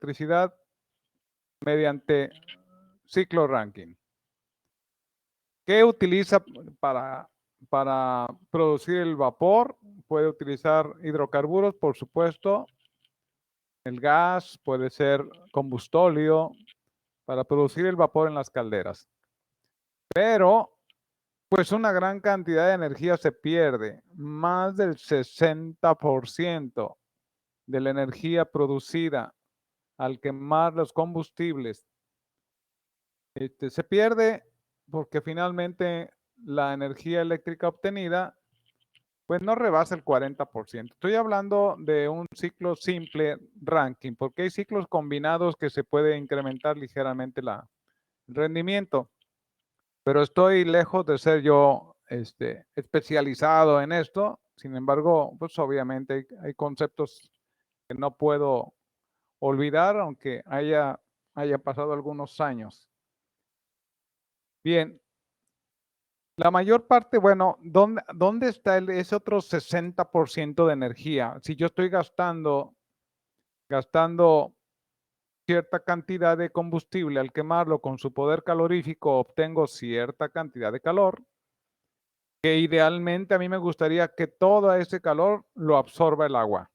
electricidad mediante ciclo Rankine. ¿Qué utiliza para producir el vapor? Puede utilizar hidrocarburos, por supuesto, el gas, puede ser combustóleo para producir el vapor en las calderas. Pero, pues una gran cantidad de energía se pierde, más del 60% de la energía producida al quemar los combustibles se pierde porque finalmente la energía eléctrica obtenida pues no rebasa el 40%. Estoy hablando de un ciclo simple Rankine, porque hay ciclos combinados que se puede incrementar ligeramente el rendimiento, pero estoy lejos de ser yo especializado en esto. Sin embargo, pues obviamente hay conceptos que no puedo olvidar, aunque haya pasado algunos años. Bien, la mayor parte, bueno, ¿dónde está ese otro 60% de energía? Si yo estoy gastando cierta cantidad de combustible al quemarlo con su poder calorífico, obtengo cierta cantidad de calor, que idealmente a mí me gustaría que todo ese calor lo absorba el agua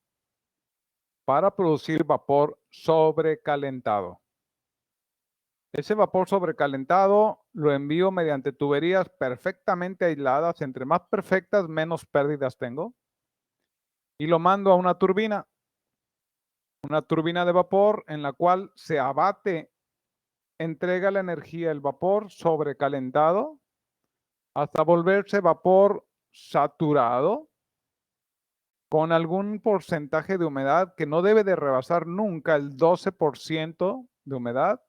para producir vapor sobrecalentado. Ese vapor sobrecalentado lo envío mediante tuberías perfectamente aisladas. Entre más perfectas, menos pérdidas tengo. Y lo mando a una turbina de vapor en la cual se abate, entrega la energía, el vapor sobrecalentado, hasta volverse vapor saturado con algún porcentaje de humedad que no debe de rebasar nunca el 12% de humedad,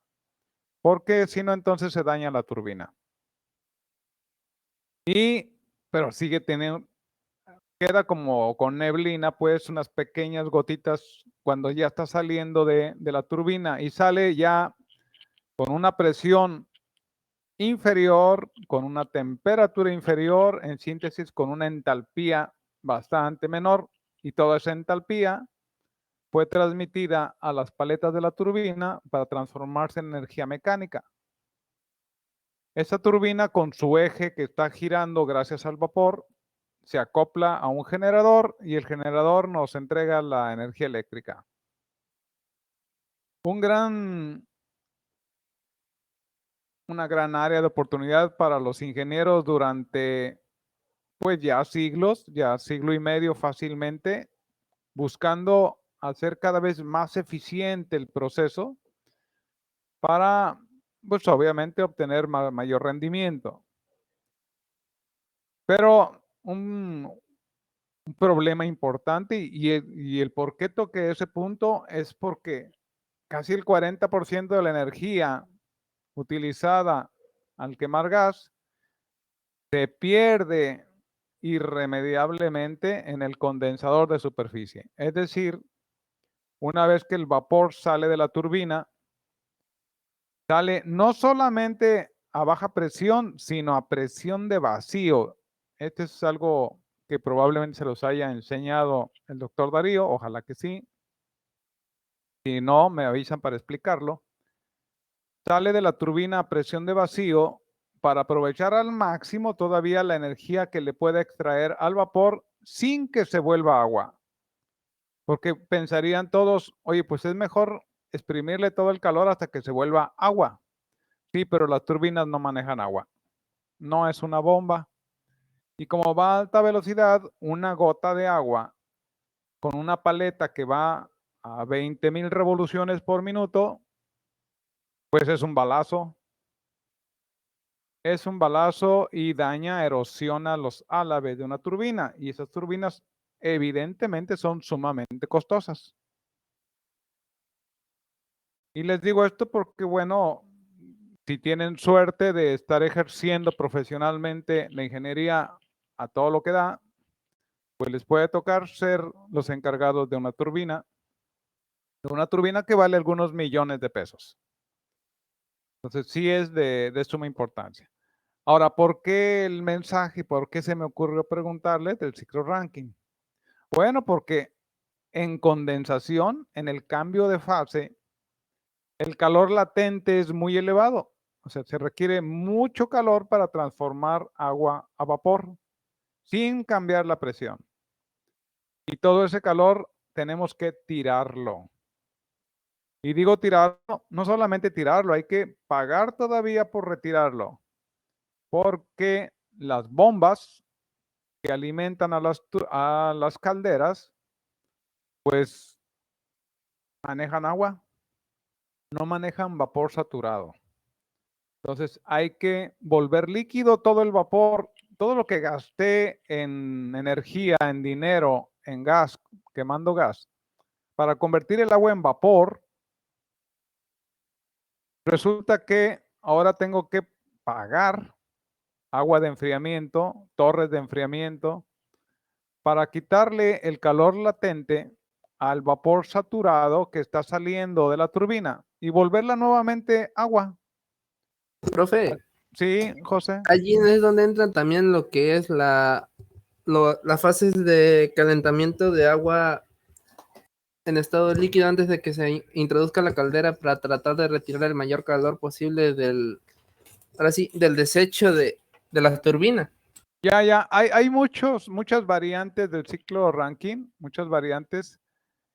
porque si no, entonces se daña la turbina. Pero sigue teniendo, queda como con neblina, pues unas pequeñas gotitas cuando ya está saliendo de la turbina y sale ya con una presión inferior, con una temperatura inferior, en síntesis con una entalpía bastante menor, y toda esa entalpía fue transmitida a las paletas de la turbina para transformarse en energía mecánica. Esa turbina, con su eje que está girando gracias al vapor, se acopla a un generador y el generador nos entrega la energía eléctrica. Una gran área de oportunidad para los ingenieros durante pues ya siglos, ya siglo y medio fácilmente, buscando hacer cada vez más eficiente el proceso para, pues obviamente, obtener mayor rendimiento. Pero un problema importante y el por qué toqué ese punto es porque casi el 40% de la energía utilizada al quemar gas se pierde irremediablemente en el condensador de superficie. Es decir, una vez que el vapor sale de la turbina, sale no solamente a baja presión, sino a presión de vacío. Este es algo que probablemente se los haya enseñado el doctor Darío, ojalá que sí. Si no, me avisan para explicarlo. Sale de la turbina a presión de vacío para aprovechar al máximo todavía la energía que le puede extraer al vapor sin que se vuelva agua. Porque pensarían todos, oye, pues es mejor exprimirle todo el calor hasta que se vuelva agua. Sí, pero las turbinas no manejan agua. No es una bomba. Y como va a alta velocidad, una gota de agua con una paleta que va a 20,000 revoluciones por minuto, pues es un balazo. Es un balazo y daña, erosiona los álabes de una turbina. Y esas turbinas evidentemente son sumamente costosas. Y les digo esto porque, bueno, si tienen suerte de estar ejerciendo profesionalmente la ingeniería a todo lo que da, pues les puede tocar ser los encargados de una turbina que vale algunos millones de pesos. Entonces sí es de suma importancia. Ahora, ¿por qué el mensaje? ¿Por qué se me ocurrió preguntarle del ciclo Rankine? Bueno, porque en condensación, en el cambio de fase, el calor latente es muy elevado. O sea, se requiere mucho calor para transformar agua a vapor sin cambiar la presión. Y todo ese calor tenemos que tirarlo. Y digo tirarlo, no solamente tirarlo, hay que pagar todavía por retirarlo, porque las bombas que alimentan a las calderas, pues manejan agua, no manejan vapor saturado. Entonces hay que volver líquido todo el vapor, todo lo que gasté en energía, en dinero, en gas, quemando gas, para convertir el agua en vapor. Resulta que ahora tengo que pagar agua de enfriamiento, torres de enfriamiento, para quitarle el calor latente al vapor saturado que está saliendo de la turbina y volverla nuevamente agua. Profe, Sí, José. allí es donde entran también lo que es las fases de calentamiento de agua en estado líquido antes de que se introduzca la caldera para tratar de retirar el mayor calor posible ahora sí, del desecho de la turbina. Ya, hay muchas variantes del ciclo Rankine, muchas variantes,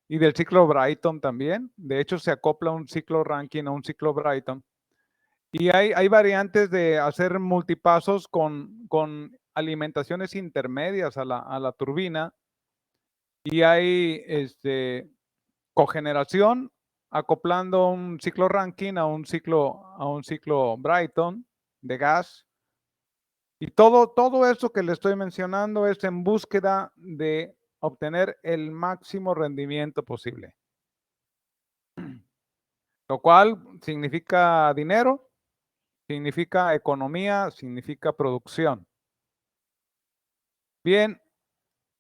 y del ciclo Brayton también. De hecho, se acopla un ciclo Rankine a un ciclo Brayton. Y hay variantes de hacer multipasos con alimentaciones intermedias a la turbina. Y hay cogeneración acoplando un ciclo Rankine a un ciclo Brayton de gas. Y todo eso que le estoy mencionando es en búsqueda de obtener el máximo rendimiento posible. Lo cual significa dinero, significa economía, significa producción. Bien,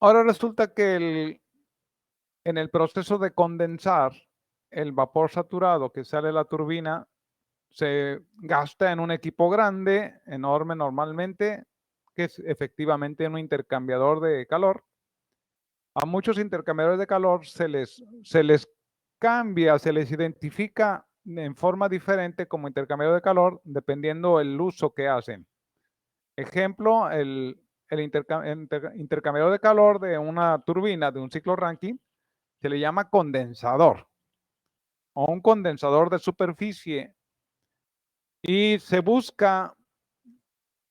ahora resulta que en el proceso de condensar el vapor saturado que sale de la turbina se gasta en un equipo grande, enorme normalmente, que es efectivamente un intercambiador de calor. A muchos intercambiadores de calor se les cambia, se les identifica en forma diferente como intercambiador de calor dependiendo el uso que hacen. Ejemplo, el intercambiador de calor de una turbina de un ciclo Rankine se le llama condensador o un condensador de superficie y se busca,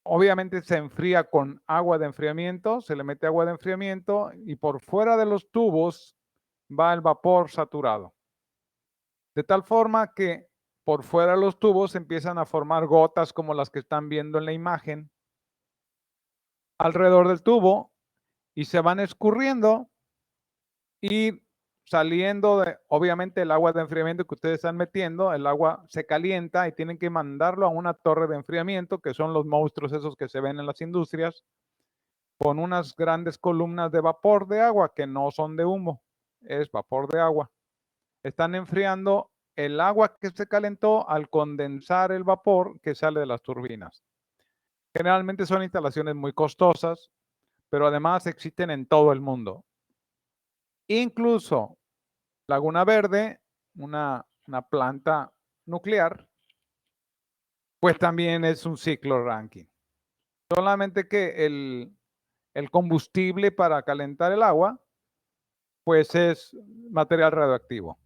obviamente se enfría con agua de enfriamiento, se le mete agua de enfriamiento y por fuera de los tubos va el vapor saturado. De tal forma que por fuera de los tubos empiezan a formar gotas como las que están viendo en la imagen alrededor del tubo y se van escurriendo y saliendo de, obviamente, el agua de enfriamiento que ustedes están metiendo, el agua se calienta y tienen que mandarlo a una torre de enfriamiento, que son los monstruos esos que se ven en las industrias, con unas grandes columnas de vapor de agua que no son de humo, es vapor de agua. Están enfriando el agua que se calentó al condensar el vapor que sale de las turbinas. Generalmente son instalaciones muy costosas, pero además existen en todo el mundo. Incluso Laguna Verde, una planta nuclear, pues también es un ciclo Rankine. Solamente que el combustible para calentar el agua, pues es material radioactivo.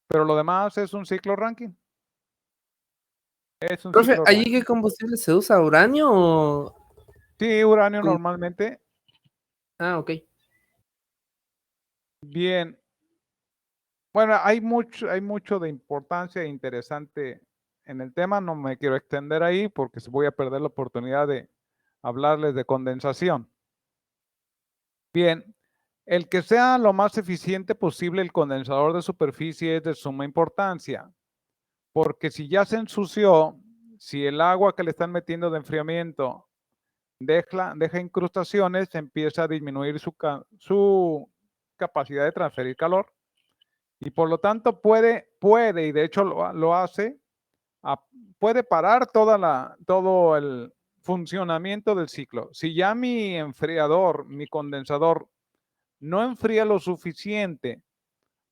Pero lo demás es un ciclo Rankine. Es un Profe, ciclo ¿allí Rankine. qué combustible se usa? ¿Uranio o...? Sí, uranio normalmente. Ah, ok. Bien. Bueno, hay mucho de importancia e interesante en el tema. No me quiero extender ahí porque voy a perder la oportunidad de hablarles de condensación. Bien, el que sea lo más eficiente posible el condensador de superficie es de suma importancia, porque si ya se ensució, si el agua que le están metiendo de enfriamiento deja incrustaciones, empieza a disminuir su capacidad de transferir calor y por lo tanto puede y de hecho lo hace, puede parar todo el funcionamiento del ciclo. Si ya mi enfriador, mi condensador, no enfría lo suficiente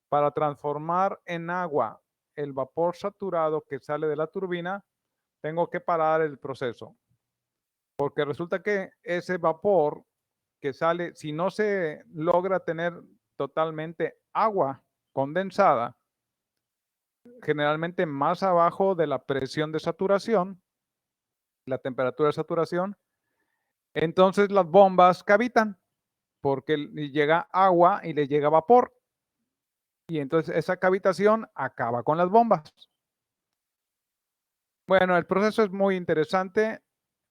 para transformar en agua el vapor saturado que sale de la turbina, tengo que parar el proceso. Porque resulta que ese vapor que sale, si no se logra tener totalmente agua condensada, generalmente más abajo de la presión de saturación, la temperatura de saturación, entonces las bombas cavitan porque llega agua y le llega vapor. Y entonces esa cavitación acaba con las bombas. Bueno, el proceso es muy interesante.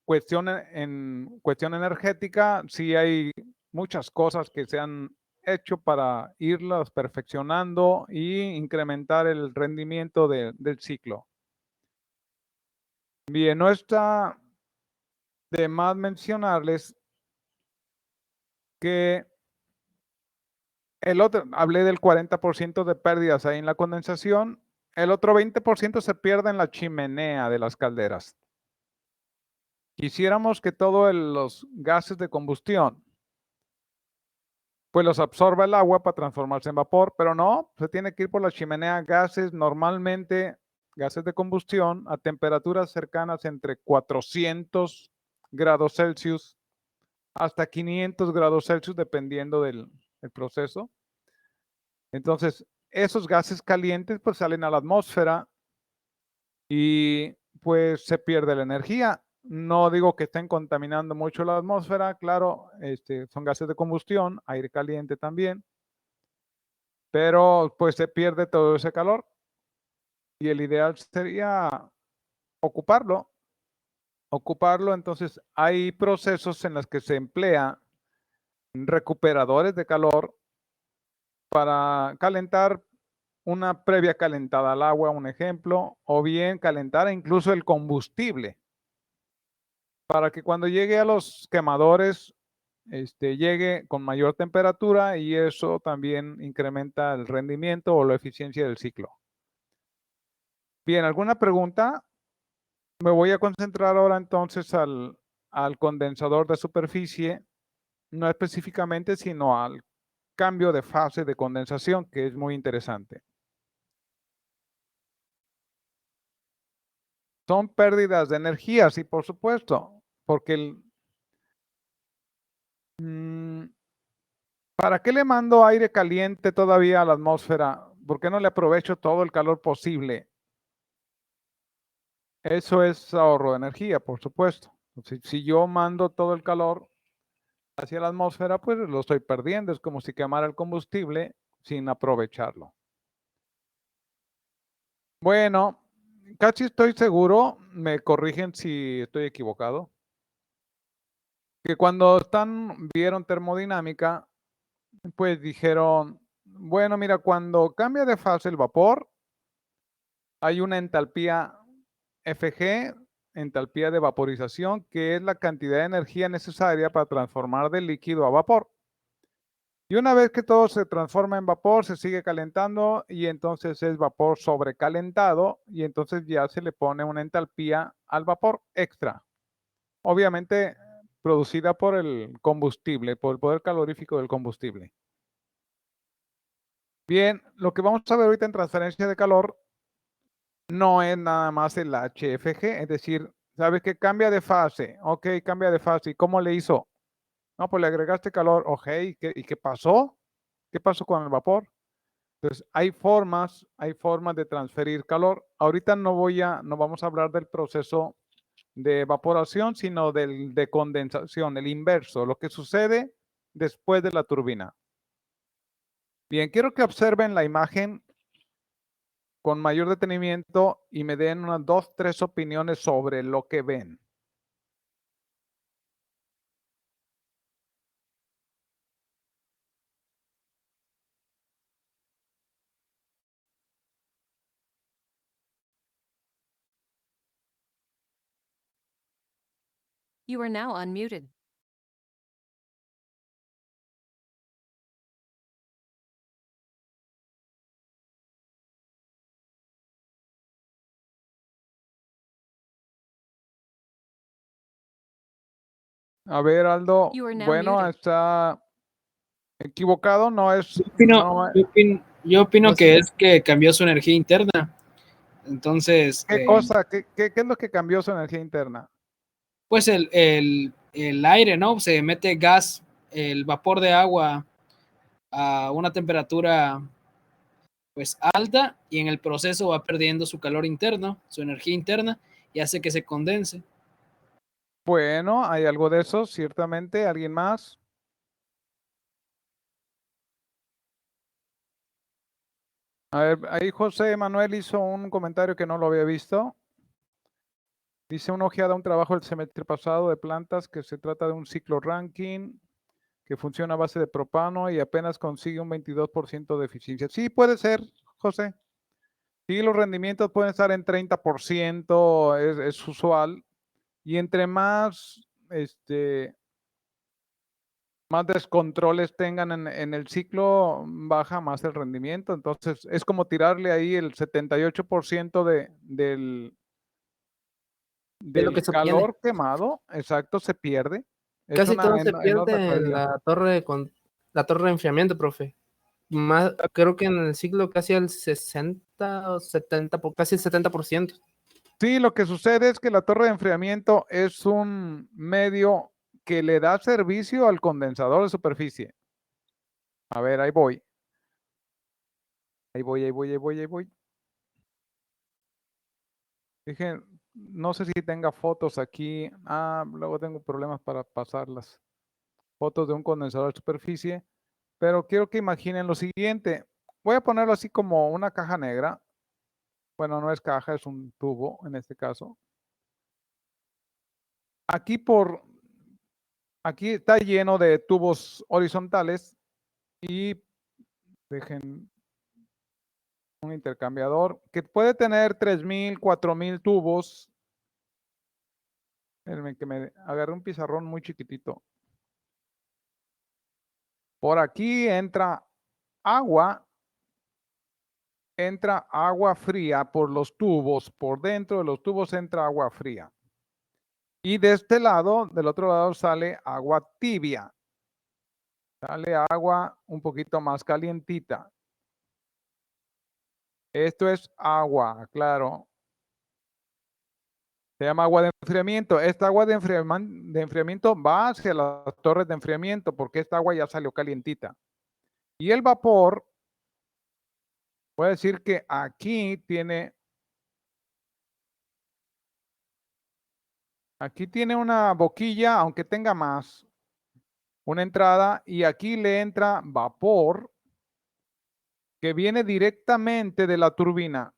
En cuestión energética, sí hay muchas cosas que se han hecho para irlas perfeccionando y incrementar el rendimiento del ciclo. Bien, no está de más mencionarles que hablé del 40% de pérdidas ahí en la condensación, el otro 20% se pierde en la chimenea de las calderas. Quisiéramos que todos los gases de combustión pues los absorba el agua para transformarse en vapor, pero no, se tiene que ir por la chimenea. Gases, normalmente gases de combustión a temperaturas cercanas entre 400 grados Celsius hasta 500 grados Celsius, dependiendo del proceso. Entonces, esos gases calientes pues salen a la atmósfera y pues se pierde la energía. No digo que estén contaminando mucho la atmósfera, claro, son gases de combustión, aire caliente también, pero pues se pierde todo ese calor y el ideal sería ocuparlo. Entonces hay procesos en los que se emplea recuperadores de calor para calentar una previa calentada al agua, un ejemplo, o bien calentar incluso el combustible para que cuando llegue a los quemadores, llegue con mayor temperatura y eso también incrementa el rendimiento o la eficiencia del ciclo. Bien, ¿alguna pregunta? Me voy a concentrar ahora entonces al condensador de superficie, no específicamente, sino al cambio de fase de condensación, que es muy interesante. Son pérdidas de energía, sí, por supuesto, porque ¿para qué le mando aire caliente todavía a la atmósfera? ¿Por qué no le aprovecho todo el calor posible? Eso es ahorro de energía, por supuesto. Si yo mando todo el calor hacia la atmósfera, pues lo estoy perdiendo. Es como si quemara el combustible sin aprovecharlo. Bueno, casi estoy seguro, me corrigen si estoy equivocado, que cuando vieron termodinámica, pues dijeron, bueno, mira, cuando cambia de fase el vapor, hay una entalpía Fg, entalpía de vaporización, que es la cantidad de energía necesaria para transformar del líquido a vapor. Y una vez que todo se transforma en vapor, se sigue calentando y entonces es vapor sobrecalentado y entonces ya se le pone una entalpía al vapor extra. Obviamente producida por el combustible, por el poder calorífico del combustible. Bien, lo que vamos a ver ahorita en transferencia de calor no es nada más el HFG, es decir, ¿sabes qué? Cambia de fase, ok, cambia de fase. ¿Y cómo le hizo? No, pues le agregaste calor, ok, ¿y qué pasó? ¿Qué pasó con el vapor? Entonces, hay formas de transferir calor. Ahorita no vamos a hablar del proceso de evaporación, sino de condensación, el inverso, lo que sucede después de la turbina. Bien, quiero que observen la imagen con mayor detenimiento y me den unas 2, 3 opiniones sobre lo que ven. You are now unmuted. A ver, Aldo, You are now bueno, muted. está equivocado, no es... Yo opino no que es- es que cambió su energía interna. Entonces, ¿Qué cosa? ¿Qué es lo que cambió su energía interna? pues el aire, ¿no? Se mete gas, el vapor de agua a una temperatura pues alta y en el proceso va perdiendo su calor interno, su energía interna y hace que se condense. Bueno, hay algo de eso, ciertamente. ¿Alguien más? A ver, ahí José Manuel hizo un comentario que no lo había visto. Dice una ojeada a un trabajo del semestre pasado de plantas que se trata de un ciclo ranking que funciona a base de propano y apenas consigue un 22% de eficiencia. Sí, puede ser, José. Sí, los rendimientos pueden estar en 30%, es usual. Y entre más descontroles tengan en el ciclo, baja más el rendimiento. Entonces, es como tirarle ahí el 78% De lo que del se obtiene. calor quemado, exacto, se pierde. Es Casi una todo se enorme pierde en pérdida. la torre de enfriamiento, profe. Más, creo que en el ciclo casi el 60 o 70, casi el 70%. Sí, lo que sucede es que la torre de enfriamiento es un medio que le da servicio al condensador de superficie. A ver, ahí voy. Ahí voy, ahí voy, ahí voy, ahí voy. Dije, no sé si tenga fotos aquí. Ah, luego tengo problemas para pasarlas. Fotos de un condensador de superficie. Pero quiero que imaginen lo siguiente. Voy a ponerlo así como una caja negra. Bueno, no es caja, es un tubo en este caso. Aquí aquí está lleno de tubos horizontales y dejen un intercambiador que puede tener 3000, 4000 tubos. Espérenme que me agarré un pizarrón muy chiquitito. Por aquí entra agua fría por los tubos, por dentro de los tubos entra agua fría. Y de este lado, del otro lado, sale agua tibia. Sale agua un poquito más calientita. Esto es agua, claro. Se llama agua de enfriamiento. Esta agua de enfriamiento va hacia las torres de enfriamiento porque esta agua ya salió calientita. Y el vapor, voy a decir que aquí tiene una boquilla, aunque tenga más, una entrada, y aquí le entra vapor que viene directamente de la turbina.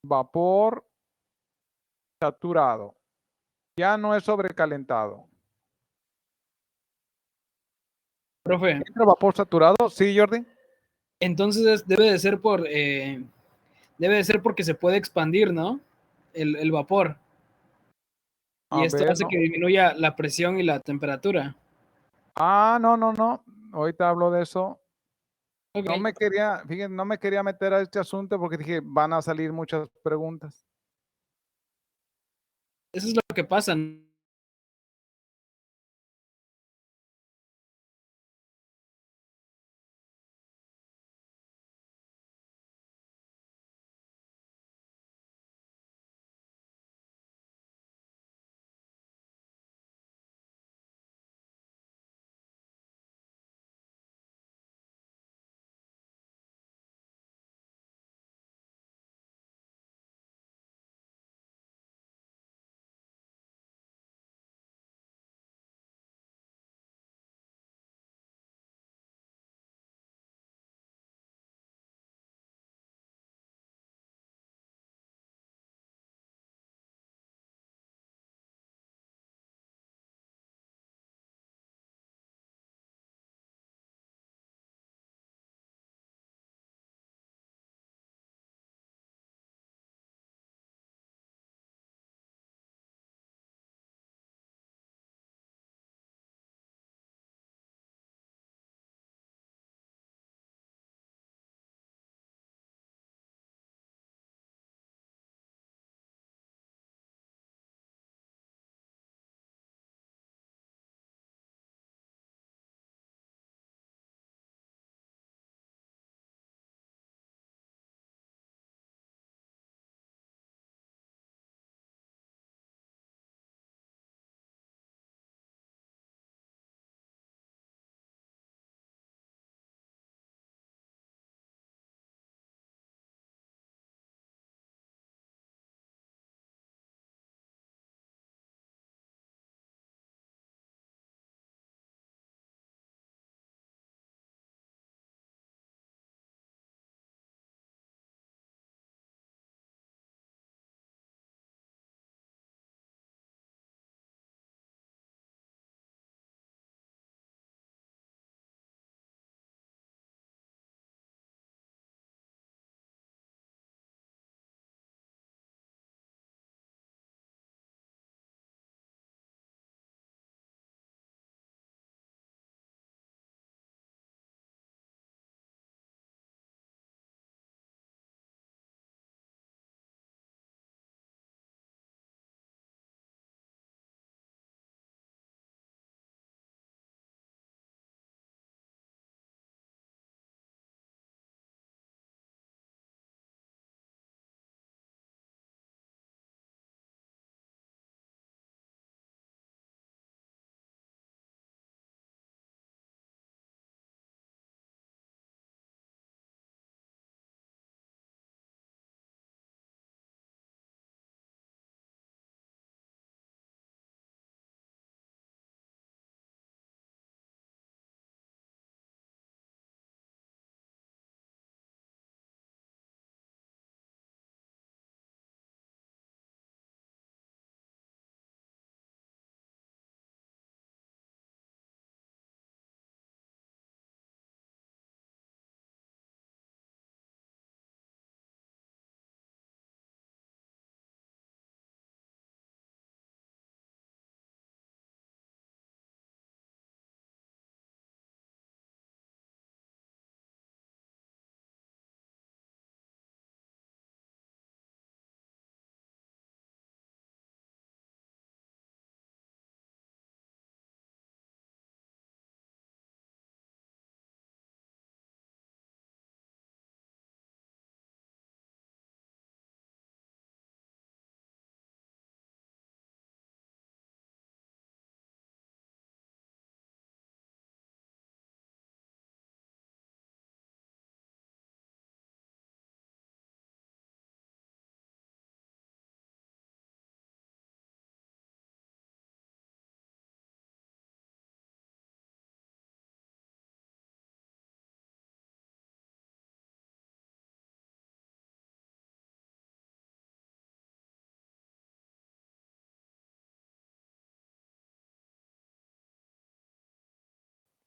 Vapor saturado. Ya no es sobrecalentado. Profe, ¿Entra vapor saturado? Sí, Jordi. entonces debe de ser porque se puede expandir, ¿no? El vapor. Y A esto ver, hace no. que disminuya la presión y la temperatura. Ah, no, no, no. Ahorita hablo de eso. Ok, Fíjense, no me quería meter a este asunto porque dije, van a salir muchas preguntas. eso es lo que pasa.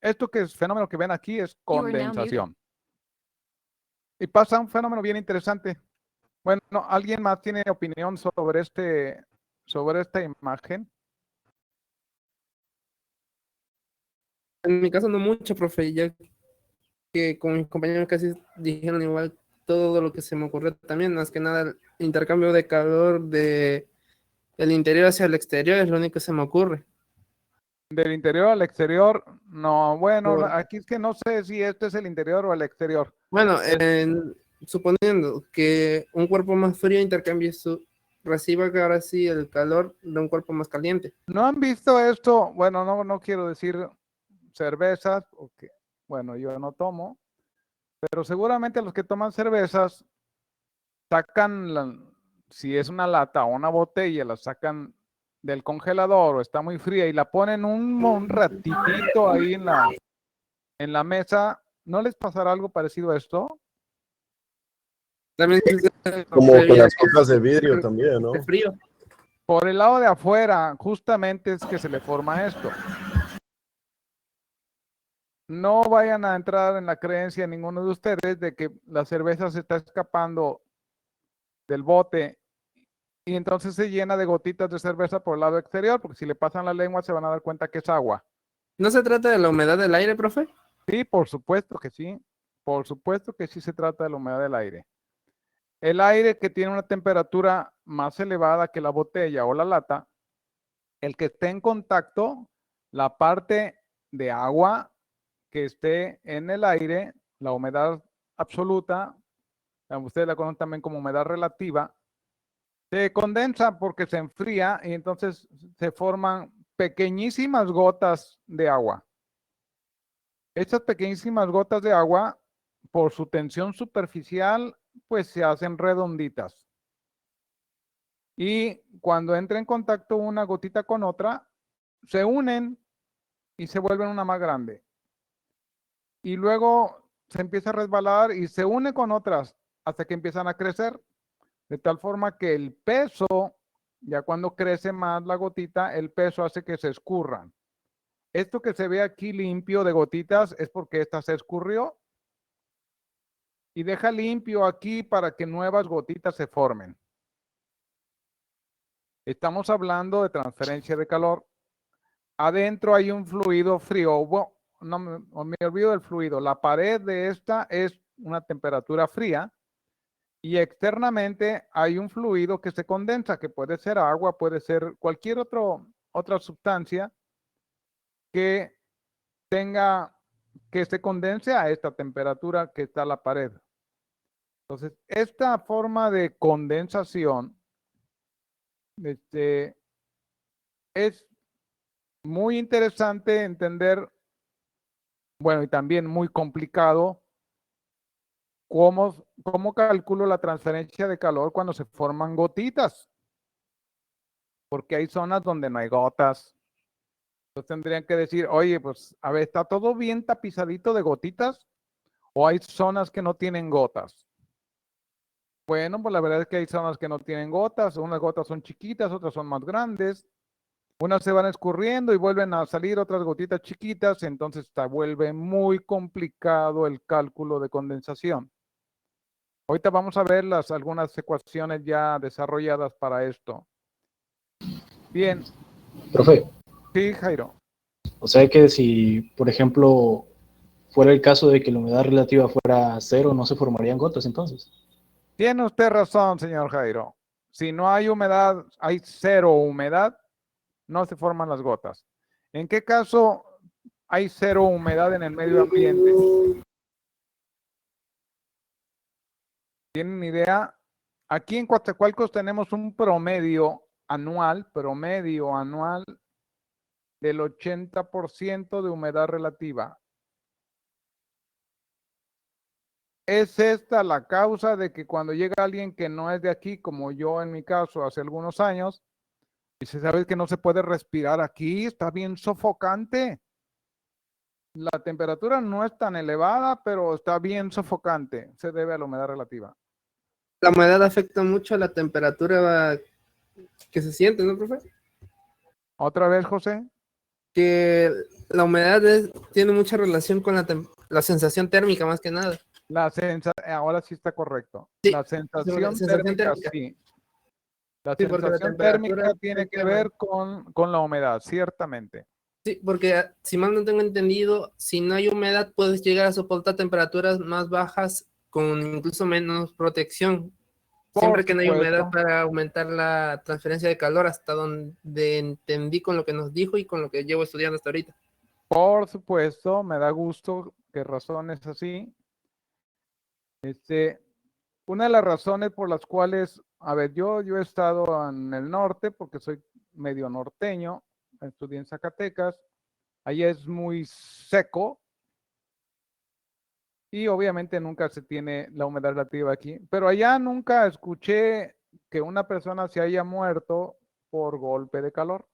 esto que es fenómeno que ven aquí es You are now condensación. Y pasa un fenómeno bien interesante. Bueno, ¿alguien más tiene opinión sobre esta imagen? En mi caso no mucho, profe, ya que con mis compañeros casi dijeron igual todo lo que se me ocurrió también, más que nada el intercambio de calor de el interior hacia el exterior es lo único que se me ocurre. Del interior al exterior, no, bueno, Por- aquí es que no sé si este es el interior o el exterior. Bueno, suponiendo que un cuerpo más frío intercambie reciba que ahora sí el calor de un cuerpo más caliente. ¿No han visto esto? Bueno, no quiero decir cervezas, porque, bueno, yo no tomo, pero seguramente los que toman cervezas sacan, si es una lata o una botella, la sacan del congelador o está muy fría y la ponen un ratitito ahí en la mesa. ¿No les pasará algo parecido a esto? También Como con previa las copas de vidrio que también, ¿no? esté frío. Por el lado de afuera, justamente es que se le forma esto. No vayan a entrar en la creencia ninguno de ustedes de que la cerveza se está escapando del bote y entonces se llena de gotitas de cerveza por el lado exterior, porque si le pasan la lengua se van a dar cuenta que es agua. ¿No se trata de la humedad del aire, profe? Sí, por supuesto que sí. Por supuesto que sí se trata de la humedad del aire. El aire que tiene una temperatura más elevada que la botella o la lata, el que esté en contacto, la parte de agua que esté en el aire, la humedad absoluta, ustedes la conocen también como humedad relativa, se condensa porque se enfría y entonces se forman pequeñísimas gotas de agua. Estas pequeñísimas gotas de agua, por su tensión superficial, pues se hacen redonditas. Y cuando entra en contacto una gotita con otra, se unen y se vuelven una más grande. Y luego se empieza a resbalar y se une con otras hasta que empiezan a crecer. De tal forma que el peso, ya cuando crece más la gotita, el peso hace que se escurran. Esto que se ve aquí limpio de gotitas es porque esta se escurrió. Y deja limpio aquí para que nuevas gotitas se formen. Estamos hablando de transferencia de calor. Adentro hay un fluido frío. Bueno, no me olvido del fluido. La pared de esta es una temperatura fría y externamente hay un fluido que se condensa, que puede ser agua, puede ser cualquier otra sustancia que que se condense a esta temperatura que está la pared. Entonces, esta forma de condensación es muy interesante entender, bueno, y también muy complicado, cómo calculo la transferencia de calor cuando se forman gotitas. Porque hay zonas donde no hay gotas. Entonces tendrían que decir, oye, pues, a ver, ¿está todo bien tapizadito de gotitas? ¿O hay zonas que no tienen gotas? Bueno, pues la verdad es que hay zonas que no tienen gotas. Unas gotas son chiquitas, otras son más grandes. Unas se van escurriendo y vuelven a salir otras gotitas chiquitas, entonces se vuelve muy complicado el cálculo de condensación. Ahorita vamos a ver algunas ecuaciones ya desarrolladas para esto. Bien. Profe, Sí, Jairo. o sea que si, por ejemplo, fuera el caso de que la humedad relativa fuera cero, no se formarían gotas entonces. Tiene usted razón, señor Jairo. Si no hay humedad, hay cero humedad, no se forman las gotas. ¿En qué caso hay cero humedad en el medio ambiente? ¿Tienen idea? Aquí en Coatzacoalcos tenemos un promedio anual del 80% de humedad relativa. ¿Es esta la causa de que cuando llega alguien que no es de aquí, como yo en mi caso hace algunos años, dice, ¿sabes que no se puede respirar aquí? Está bien sofocante. La temperatura no es tan elevada, pero está bien sofocante. Se debe a la humedad relativa. La humedad afecta mucho a la temperatura que se siente, ¿no, profe? ¿Otra vez, José? Que La humedad tiene mucha relación con la sensación térmica más que nada. Ahora sí está correcto. Sí, La sensación sensación térmica, térmica. sí. La Sí, porque la sensación temperatura térmica es tiene el que tema. ver con la humedad, ciertamente. Sí, porque si mal no tengo entendido, si no hay humedad puedes llegar a soportar temperaturas más bajas con incluso menos protección. Por Siempre que no hay humedad supuesto, para aumentar la transferencia de calor, hasta donde entendí con lo que nos dijo y con lo que llevo estudiando hasta ahorita. por supuesto, me da gusto que razones así. Una de las razones por las cuales, a ver, yo he estado en el norte porque soy medio norteño, estudié en Zacatecas, allá es muy seco y obviamente nunca se tiene la humedad relativa aquí, pero allá nunca escuché que una persona se haya muerto por golpe de calor.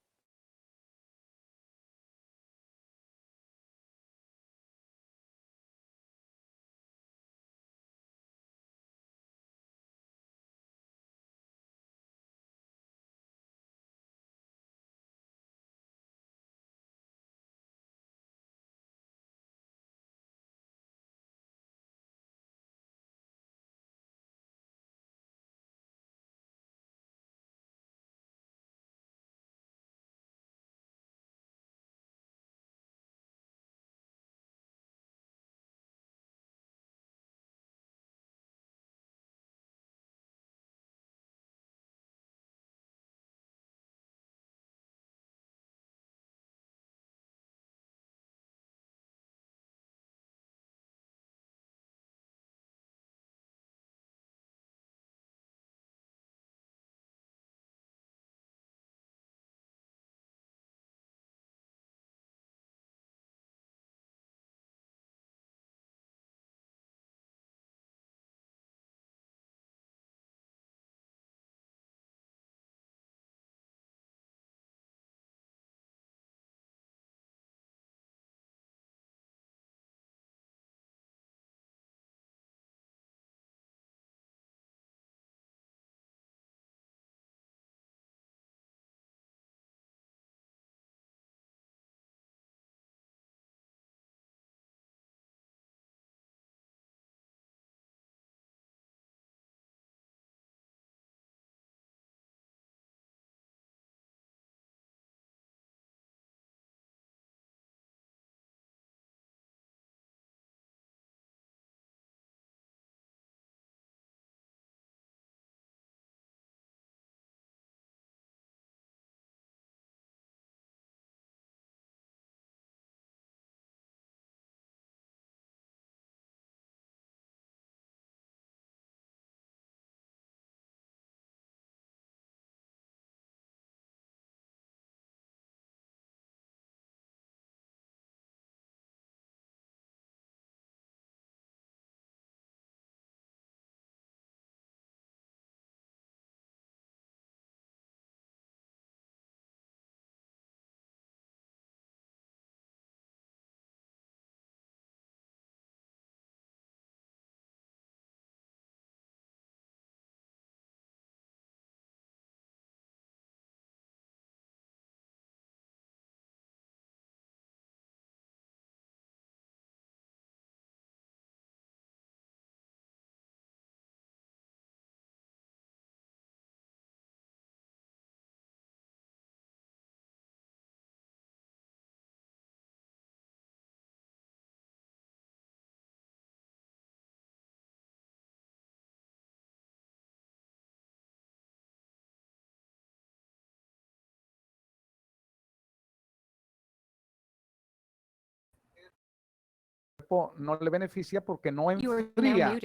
No le beneficia porque no enfría.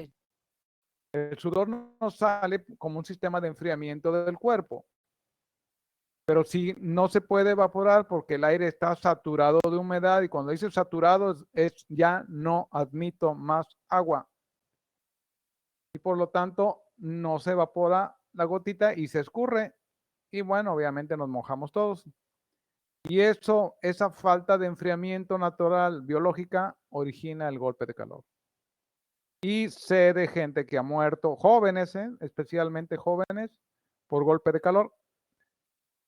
El sudor no sale como un sistema de enfriamiento del cuerpo, pero sí no se puede evaporar porque el aire está saturado de humedad y cuando dice saturado es ya no admito más agua y por lo tanto no se evapora la gotita y se escurre y bueno, obviamente nos mojamos todos. Y eso, esa falta de enfriamiento natural biológica origina el golpe de calor. Y sé de gente que ha muerto, jóvenes, especialmente jóvenes, por golpe de calor,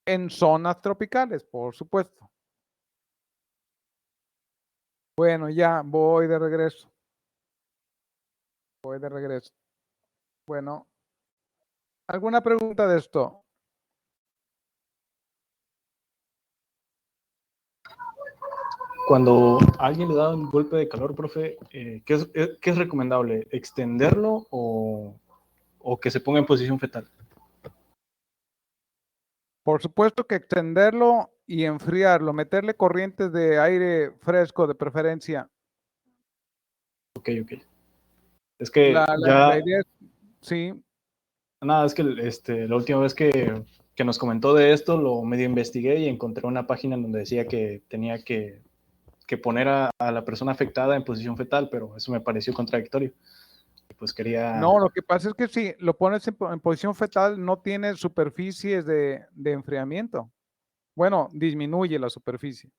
en zonas tropicales, por supuesto. Bueno, ya voy de regreso. Voy de regreso. Bueno, ¿alguna pregunta de esto? Cuando a alguien le da un golpe de calor, profe, qué es recomendable? ¿Extenderlo o que se ponga en posición fetal? Por supuesto que extenderlo y enfriarlo, meterle corrientes de aire fresco de preferencia. Ok. Es que La idea es, sí, nada, es que la última vez que nos comentó de esto, lo medio investigué y encontré una página en donde decía que tenía que poner a la persona afectada en posición fetal, pero eso me pareció contradictorio. Pues quería... no, lo que pasa es que si lo pones en posición fetal, no tiene superficies de enfriamiento. Bueno, disminuye la superficie.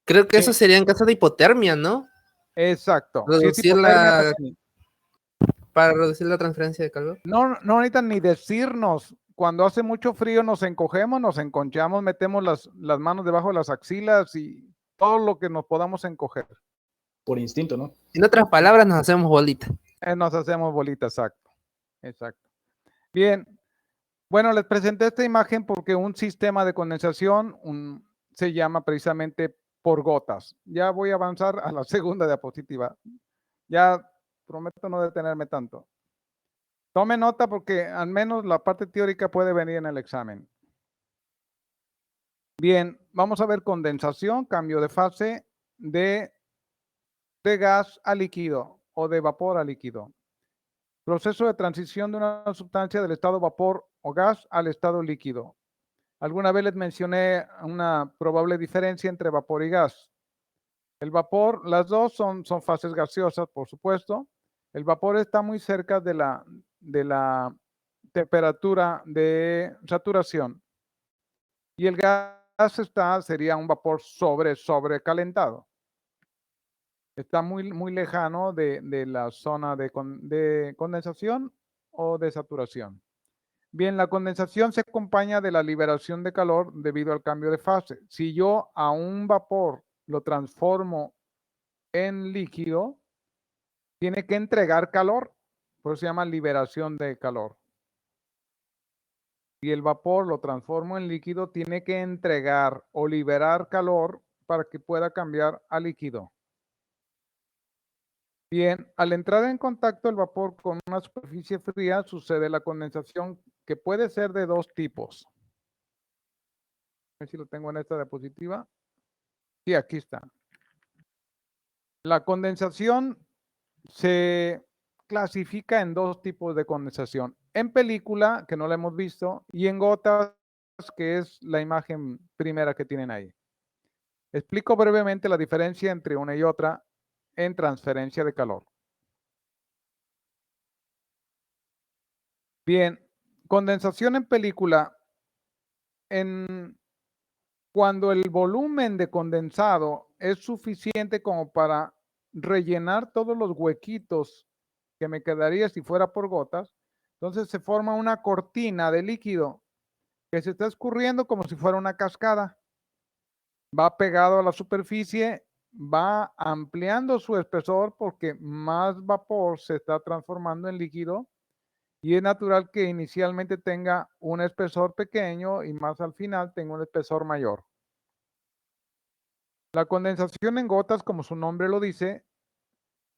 Creo que Sí, eso sería en caso de hipotermia, ¿no? Exacto. Si es Reducir hipotermia, pues la, sí. para reducir la transferencia de calor. No necesitan ni decirnos. Cuando hace mucho frío nos encogemos, nos enconchamos, metemos las manos debajo de las axilas y todo lo que nos podamos encoger. por instinto, ¿no? En otras palabras, nos hacemos bolita. Nos hacemos bolitas, exacto. Exacto. Bien. Bueno, les presenté esta imagen porque un sistema de condensación se llama precisamente por gotas. Ya voy a avanzar a la segunda diapositiva. Ya prometo no detenerme tanto. Tome nota porque al menos la parte teórica puede venir en el examen. Bien, vamos a ver condensación, cambio de fase de gas a líquido o de vapor a líquido. Proceso de transición de una sustancia del estado vapor o gas al estado líquido. Alguna vez les mencioné una probable diferencia entre vapor y gas. El vapor, las dos son fases gaseosas, por supuesto. El vapor está muy cerca de la temperatura de saturación. Y el gas sería un vapor sobrecalentado. Está muy lejano de la zona de condensación o de saturación. Bien, la condensación se acompaña de la liberación de calor debido al cambio de fase. Si yo a un vapor lo transformo en líquido, tiene que entregar calor, por eso se llama liberación de calor. Si el vapor lo transformo en líquido, tiene que entregar o liberar calor para que pueda cambiar a líquido. Bien, al entrar en contacto el vapor con una superficie fría, sucede la condensación, que puede ser de dos tipos. A ver si lo tengo en esta diapositiva. Sí, aquí está. La condensación se clasifica en dos tipos de condensación. En película, que no la hemos visto, y en gotas, que es la imagen primera que tienen ahí. Explico brevemente la diferencia entre una y otra en transferencia de calor. Bien, condensación en película. Cuando el volumen de condensado es suficiente como para rellenar todos los huequitos que me quedaría si fuera por gotas, entonces se forma una cortina de líquido que se está escurriendo como si fuera una cascada. Va pegado a la superficie, va ampliando su espesor porque más vapor se está transformando en líquido y es natural que inicialmente tenga un espesor pequeño y más al final tenga un espesor mayor. La condensación en gotas, como su nombre lo dice,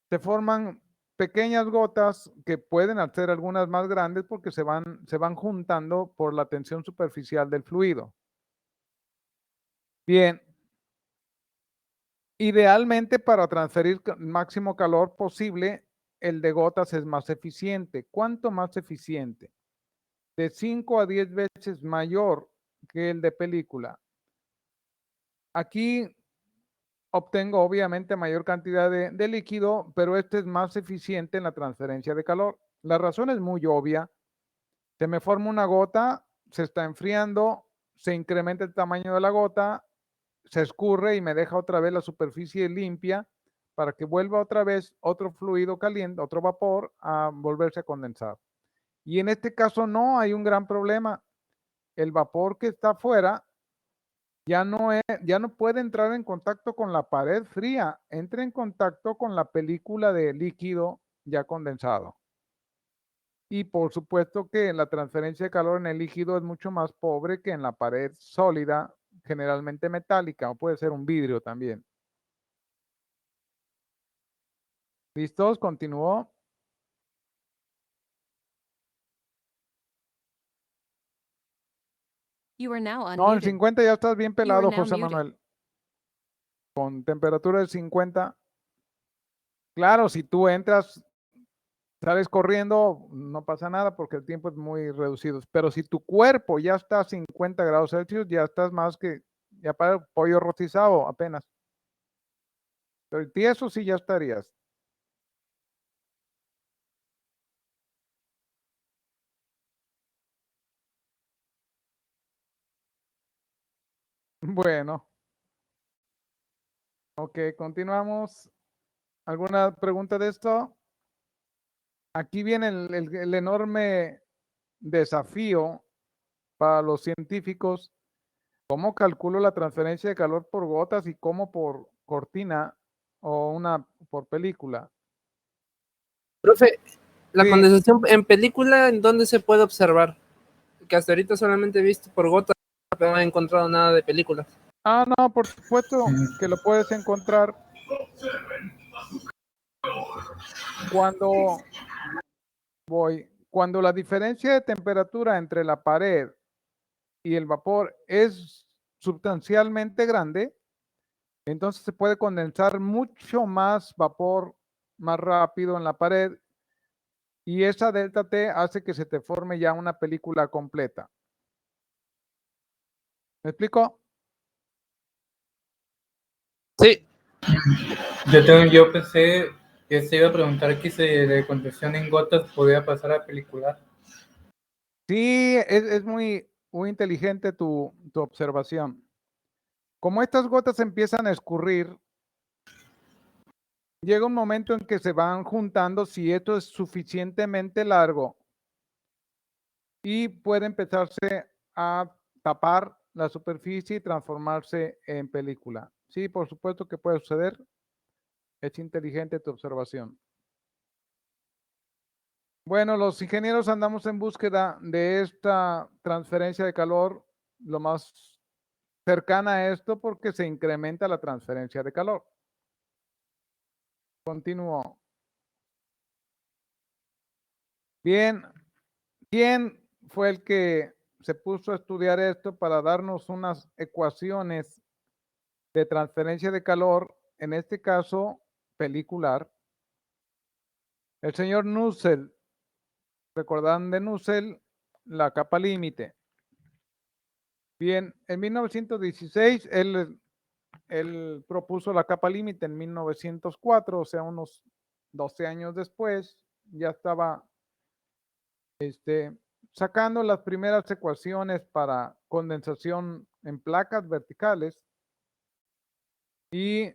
se forman pequeñas gotas que pueden hacer algunas más grandes porque se van juntando por la tensión superficial del fluido. Bien, idealmente para transferir máximo calor posible, el de gotas es más eficiente. ¿Cuánto más eficiente? De 5 a 10 veces mayor que el de película. Aquí obtengo obviamente mayor cantidad de líquido, pero este es más eficiente en la transferencia de calor. La razón es muy obvia. Se me forma una gota, se está enfriando, se incrementa el tamaño de la gota, se escurre y me deja otra vez la superficie limpia para que vuelva otra vez otro fluido caliente, otro vapor a volverse a condensar. Y en este caso no hay un gran problema. El vapor que está afuera ya no puede entrar en contacto con la pared fría, entra en contacto con la película de líquido ya condensado. Y por supuesto que la transferencia de calor en el líquido es mucho más pobre que en la pared sólida, generalmente metálica, o puede ser un vidrio también. ¿Listos? Continuó. You are now No, en unmuted. 50 ya estás bien pelado, now José muted. Manuel. Con temperatura de 50. Claro, si tú entras, sales corriendo, no pasa nada porque el tiempo es muy reducido. Pero si tu cuerpo ya está a 50 grados Celsius, ya estás más que, ya para el pollo rostizado apenas. Pero tieso sí ya estarías. Bueno, ok, continuamos. ¿Alguna pregunta de esto? Aquí viene el enorme desafío para los científicos. ¿Cómo calculo la transferencia de calor por gotas y cómo por cortina o una por película? Profe, la Sí. condensación en película, ¿en dónde se puede observar? Que hasta ahorita solamente he visto por gotas, pero no he encontrado nada de películas. Ah, no, por supuesto que lo puedes encontrar cuando la diferencia de temperatura entre la pared y el vapor es sustancialmente grande, entonces se puede condensar mucho más vapor más rápido en la pared y esa delta T hace que se te forme ya una película completa. ¿Me explico? Sí, Yo pensé que se iba a preguntar que si de condensación en gotas podía pasar a pelicular. Sí, es muy inteligente tu observación. Como estas gotas empiezan a escurrir, llega un momento en que se van juntando si esto es suficientemente largo y puede empezarse a tapar la superficie y transformarse en película. Sí, por supuesto que puede suceder. Es inteligente tu observación. Bueno, los ingenieros andamos en búsqueda de esta transferencia de calor lo más cercana a esto porque se incrementa la transferencia de calor. Continúo. Bien, ¿quién fue el que se puso a estudiar esto para darnos unas ecuaciones de transferencia de calor, en este caso pelicular? El señor Nusselt. ¿Recordan de Nusselt? La capa límite. Bien, en 1916 él propuso la capa límite en 1904, o sea, unos 12 años después, ya estaba sacando las primeras ecuaciones para condensación en placas verticales y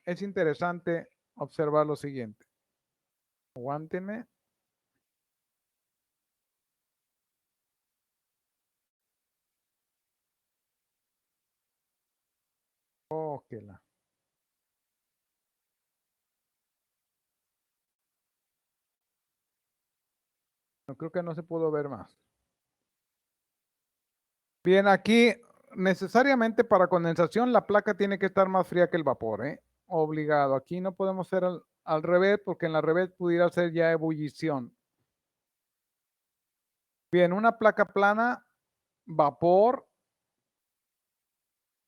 es interesante observar lo siguiente. Aguántenme. Oh, que la. No creo que no se pudo ver más. Bien, aquí necesariamente para condensación la placa tiene que estar más fría que el vapor, ¿eh? Obligado. Aquí no podemos hacer al revés porque en la revés pudiera ser ya ebullición. Bien, una placa plana, vapor.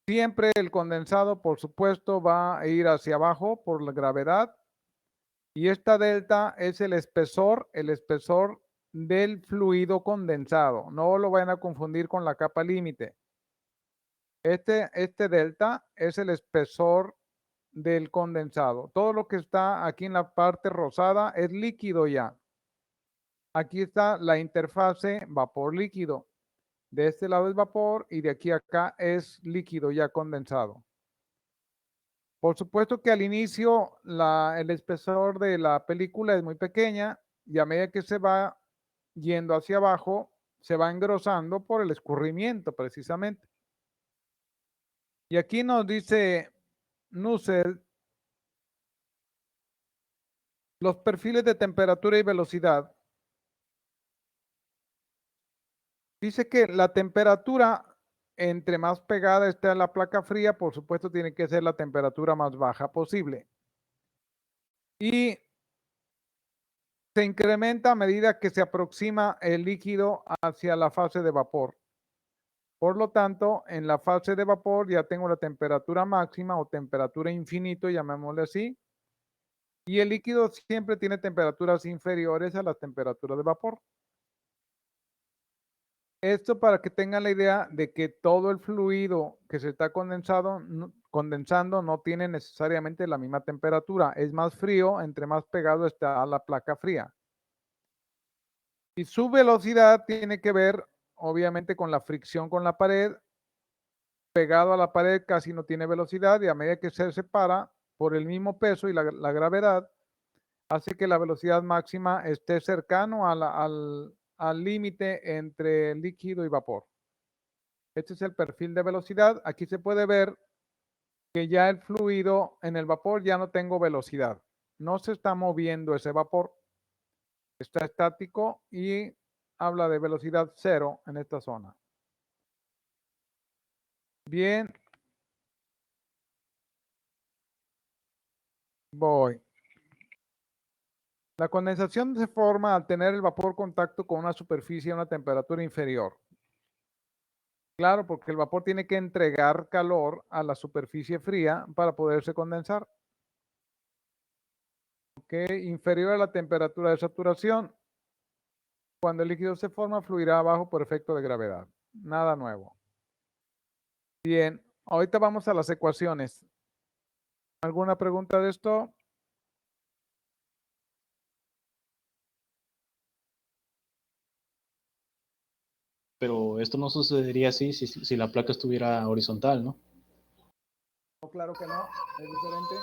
Siempre el condensado, por supuesto, va a ir hacia abajo por la gravedad. Y esta delta es el espesor del fluido condensado. No lo vayan a confundir con la capa límite. Este delta es el espesor del condensado. Todo lo que está aquí en la parte rosada es líquido ya. Aquí está la interfase vapor-líquido. De este lado es vapor y de aquí a acá es líquido ya condensado. Por supuesto que al inicio el espesor de la película es muy pequeña y a medida que se va yendo hacia abajo, se va engrosando por el escurrimiento precisamente. Y aquí nos dice Nusselt los perfiles de temperatura y velocidad. Dice que la temperatura, entre más pegada esté a la placa fría, por supuesto tiene que ser la temperatura más baja posible. Y se incrementa a medida que se aproxima el líquido hacia la fase de vapor. Por lo tanto, en la fase de vapor ya tengo la temperatura máxima o temperatura infinito, llamémosle así. Y el líquido siempre tiene temperaturas inferiores a las temperaturas de vapor. Esto para que tengan la idea de que todo el fluido que se está condensando no tiene necesariamente la misma temperatura. Es más frío entre más pegado está a la placa fría. Y su velocidad tiene que ver, obviamente, con la fricción con la pared. Pegado a la pared casi no tiene velocidad y a medida que se separa por el mismo peso y la gravedad, hace que la velocidad máxima esté cercano al límite entre líquido y vapor. Este es el perfil de velocidad. Aquí se puede ver que ya el fluido en el vapor ya no tengo velocidad. No se está moviendo ese vapor. Está estático y habla de velocidad cero en esta zona. Bien. Voy. La condensación se forma al tener el vapor contacto con una superficie a una temperatura inferior. Claro, porque el vapor tiene que entregar calor a la superficie fría para poderse condensar. Ok, inferior a la temperatura de saturación. Cuando el líquido se forma, fluirá abajo por efecto de gravedad. Nada nuevo. Bien, ahorita vamos a las ecuaciones. ¿Alguna pregunta de esto? Pero esto no sucedería así si la placa estuviera horizontal, ¿no? No, claro que no, es diferente.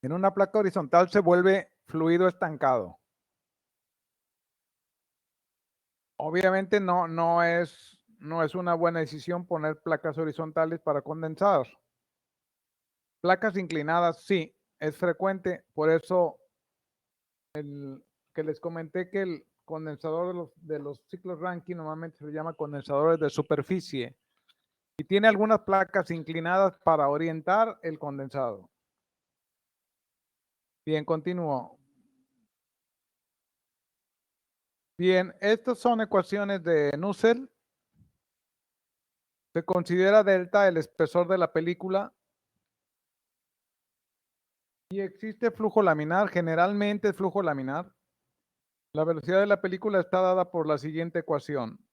En una placa horizontal se vuelve fluido estancado. Obviamente no es una buena decisión poner placas horizontales para condensar. Placas inclinadas sí, es frecuente, por eso que les comenté que el condensador de los ciclos Rankine normalmente se le llama condensadores de superficie y tiene algunas placas inclinadas para orientar el condensado. Bien, continúo. Bien, estas son ecuaciones de Nusselt. Se considera delta el espesor de la película. Y existe flujo laminar, generalmente es flujo laminar. La velocidad de la película está dada por la siguiente ecuación.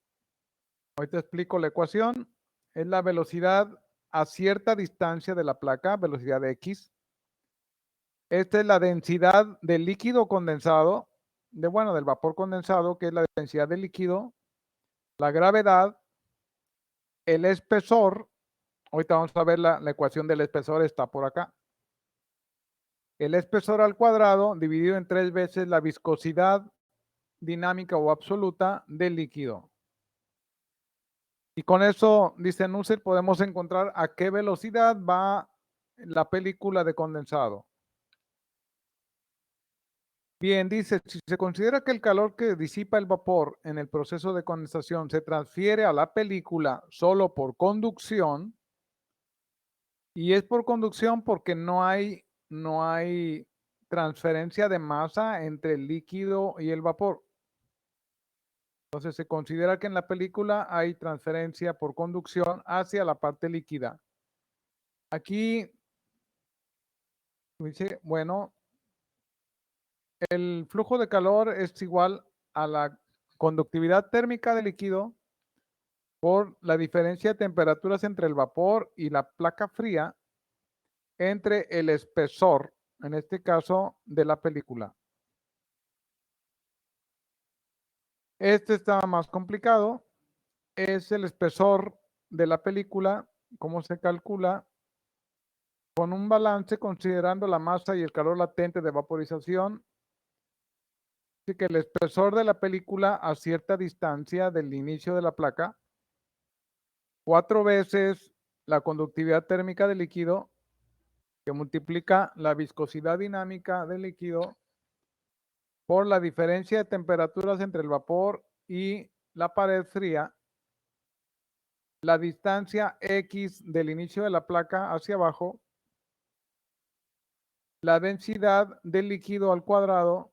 Hoy te explico la ecuación. Es la velocidad a cierta distancia de la placa, velocidad X. Esta es la densidad del líquido condensado, del vapor condensado, que es la densidad del líquido, la gravedad, el espesor. Ahorita vamos a ver la ecuación del espesor, está por acá. El espesor al cuadrado dividido en 3 veces la viscosidad dinámica o absoluta del líquido. Y con eso, dice Nusselt, podemos encontrar a qué velocidad va la película de condensado. Bien, dice, si se considera que el calor que disipa el vapor en el proceso de condensación se transfiere a la película solo por conducción, y es por conducción porque no hay transferencia de masa entre el líquido y el vapor. Entonces se considera que en la película hay transferencia por conducción hacia la parte líquida. Aquí dice, bueno, el flujo de calor es igual a la conductividad térmica del líquido por la diferencia de temperaturas entre el vapor y la placa fría entre el espesor, en este caso, de la película. Este está más complicado. Es el espesor de la película, cómo se calcula, con un balance considerando la masa y el calor latente de vaporización Así que el espesor de la película a cierta distancia del inicio de la placa, 4 veces la conductividad térmica del líquido, que multiplica la viscosidad dinámica del líquido por la diferencia de temperaturas entre el vapor y la pared fría, la distancia X del inicio de la placa hacia abajo, la densidad del líquido al cuadrado,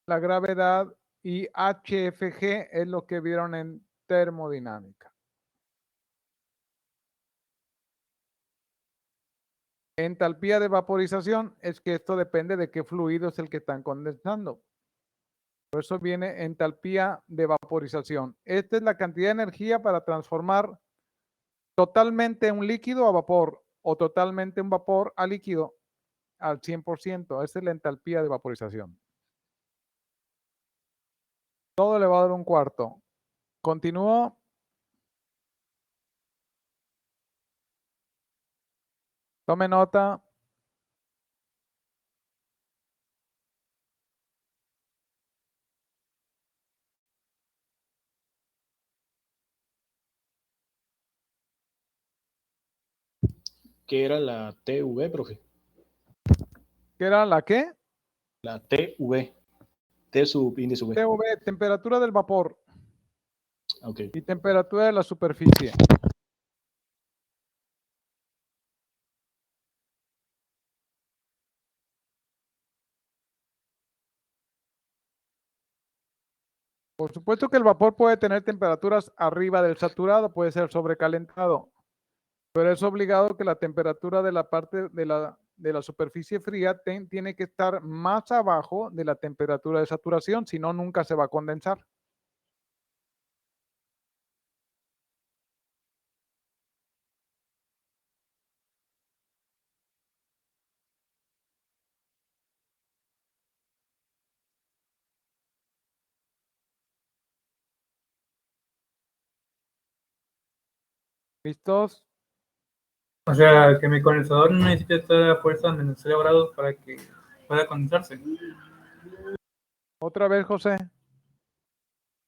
la gravedad y HFG es lo que vieron en termodinámica. Entalpía de vaporización es que esto depende de qué fluido es el que están condensando. Por eso viene entalpía de vaporización. Esta es la cantidad de energía para transformar totalmente un líquido a vapor o totalmente un vapor a líquido al 100%. Esa es la entalpía de vaporización. Todo elevado a un cuarto. Continúo. Tome nota. ¿Qué era la TV, profe? ¿Qué era la qué? La TV. T sub índice V. TV, temperatura del vapor Ok. y temperatura de la superficie. Por supuesto que el vapor puede tener temperaturas arriba del saturado, puede ser sobrecalentado, pero es obligado que la temperatura de la parte de la superficie fría tiene que estar más abajo de la temperatura de saturación, si no, nunca se va a condensar. ¿Listos? O sea, que mi condensador no necesita estar a fuerza de menos 0 grados para que pueda condensarse. Otra vez, José.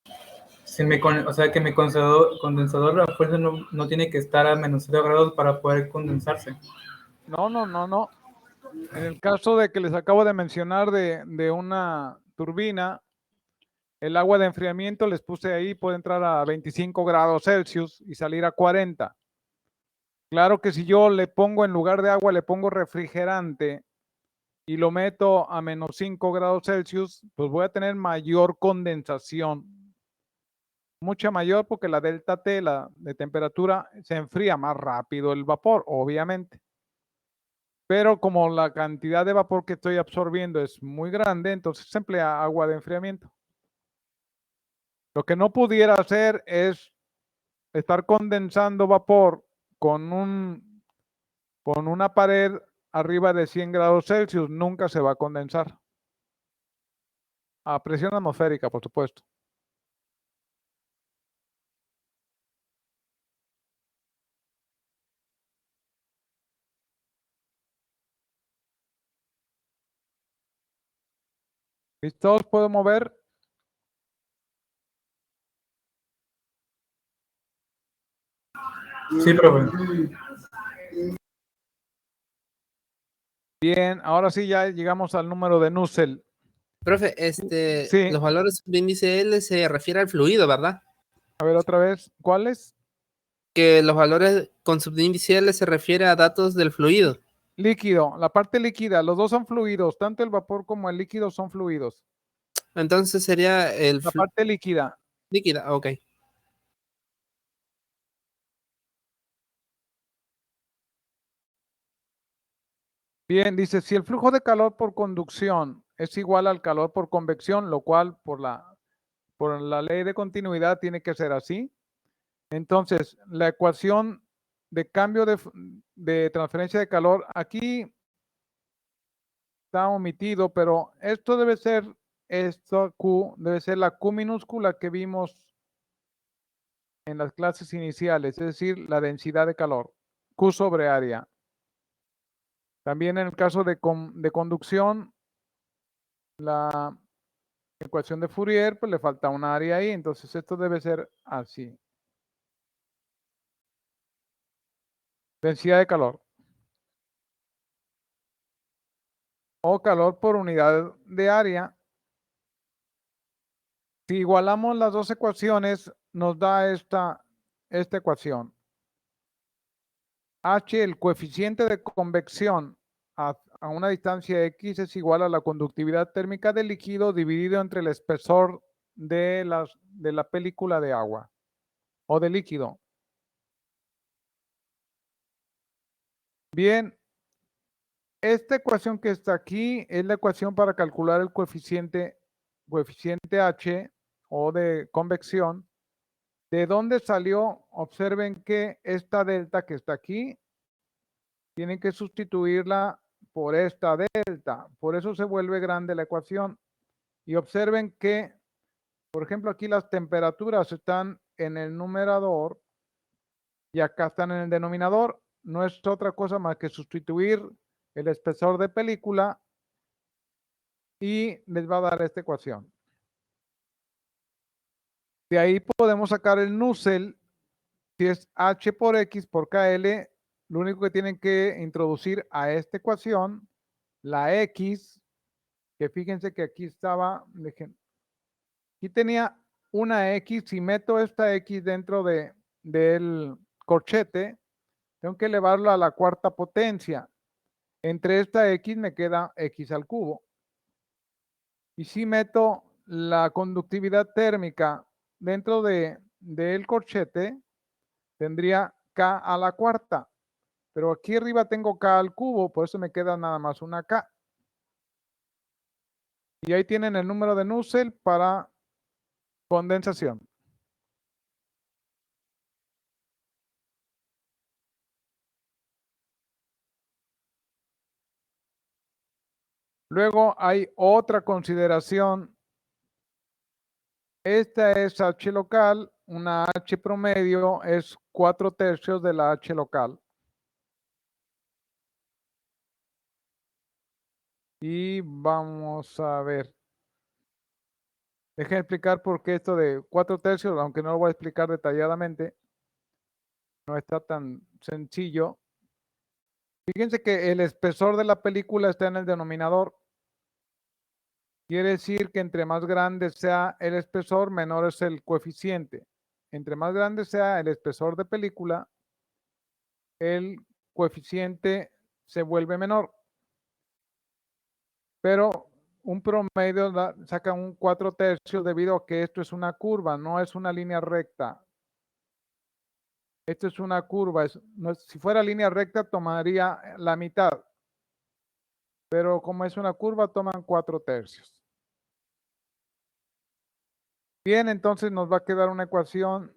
O sea, que mi condensador a fuerza no tiene que estar a menos 0 grados para poder condensarse. No. En el caso de que les acabo de mencionar de una turbina, el agua de enfriamiento les puse ahí, puede entrar a 25 grados Celsius y salir a 40. Claro que si yo le pongo en lugar de agua, le pongo refrigerante y lo meto a menos 5 grados Celsius, pues voy a tener mayor condensación. Mucha mayor porque la delta T, la de temperatura, se enfría más rápido el vapor, obviamente. Pero como la cantidad de vapor que estoy absorbiendo es muy grande, entonces se emplea agua de enfriamiento. Lo que no pudiera hacer es estar condensando vapor con una pared arriba de 100 grados Celsius. Nunca se va a condensar. A presión atmosférica, por supuesto. ¿Listos? ¿Puedo mover? Sí, profe. Bien, ahora sí ya llegamos al número de Nusselt. Profe, Sí. los valores de índice L se refiere al fluido, ¿verdad? A ver otra vez, ¿cuáles? Que los valores con subíndice L se refiere a datos del fluido. Líquido, la parte líquida, los dos son fluidos, tanto el vapor como el líquido son fluidos. Entonces sería el La parte líquida. líquida, ok. Bien, dice, si el flujo de calor por conducción es igual al calor por convección, lo cual por la ley de continuidad tiene que ser así. Entonces, la ecuación de cambio de transferencia de calor, aquí está omitido, pero esto debe ser, Q, debe ser la Q minúscula que vimos en las clases iniciales, es decir, la densidad de calor, Q sobre área. También en el caso de conducción, la Ecuación de Fourier, pues le falta un área ahí, entonces esto debe ser así. Densidad de calor. O calor por unidad de área. Si igualamos las dos ecuaciones, nos da esta ecuación. H, el coeficiente de convección a una distancia X es igual a la conductividad térmica del líquido dividido entre el espesor de la película de agua o de líquido. Bien, esta ecuación que está aquí es la ecuación para calcular el coeficiente H o de convección. ¿De dónde salió? Observen que esta delta que está aquí, tienen que sustituirla por esta delta. Por eso se vuelve grande la ecuación. Y observen que, por ejemplo, aquí las temperaturas están en el numerador y acá están en el denominador. No es otra cosa más que sustituir el espesor de película y les va a dar esta ecuación. De ahí podemos sacar el Nusselt. Si es H por X por KL, lo único que tienen que introducir a esta ecuación, la X, que fíjense que aquí estaba, aquí tenía una X, si meto esta X dentro del corchete, tengo que elevarlo a la cuarta potencia. Entre esta X me queda X al cubo. Y si meto la conductividad térmica dentro del corchete, tendría K a la cuarta. Pero aquí arriba tengo K al cubo, por eso me queda nada más una K. Y ahí tienen el número de Nusselt para condensación. Luego hay otra consideración. Esta es H local, una H promedio es 4/3 de la H local. Y vamos a ver. Dejen explicar por qué esto de 4/3, aunque no lo voy a explicar detalladamente. No está tan sencillo. Fíjense que el espesor de la película está en el denominador. Quiere decir que entre más grande sea el espesor, menor es el coeficiente. Entre más grande sea el espesor de película, el coeficiente se vuelve menor. Pero un promedio saca un 4/3 debido a que esto es una curva, no es una línea recta. Esto es una curva. Si fuera línea recta, tomaría la mitad. Pero como es una curva, toman 4/3. Bien, entonces nos va a quedar una ecuación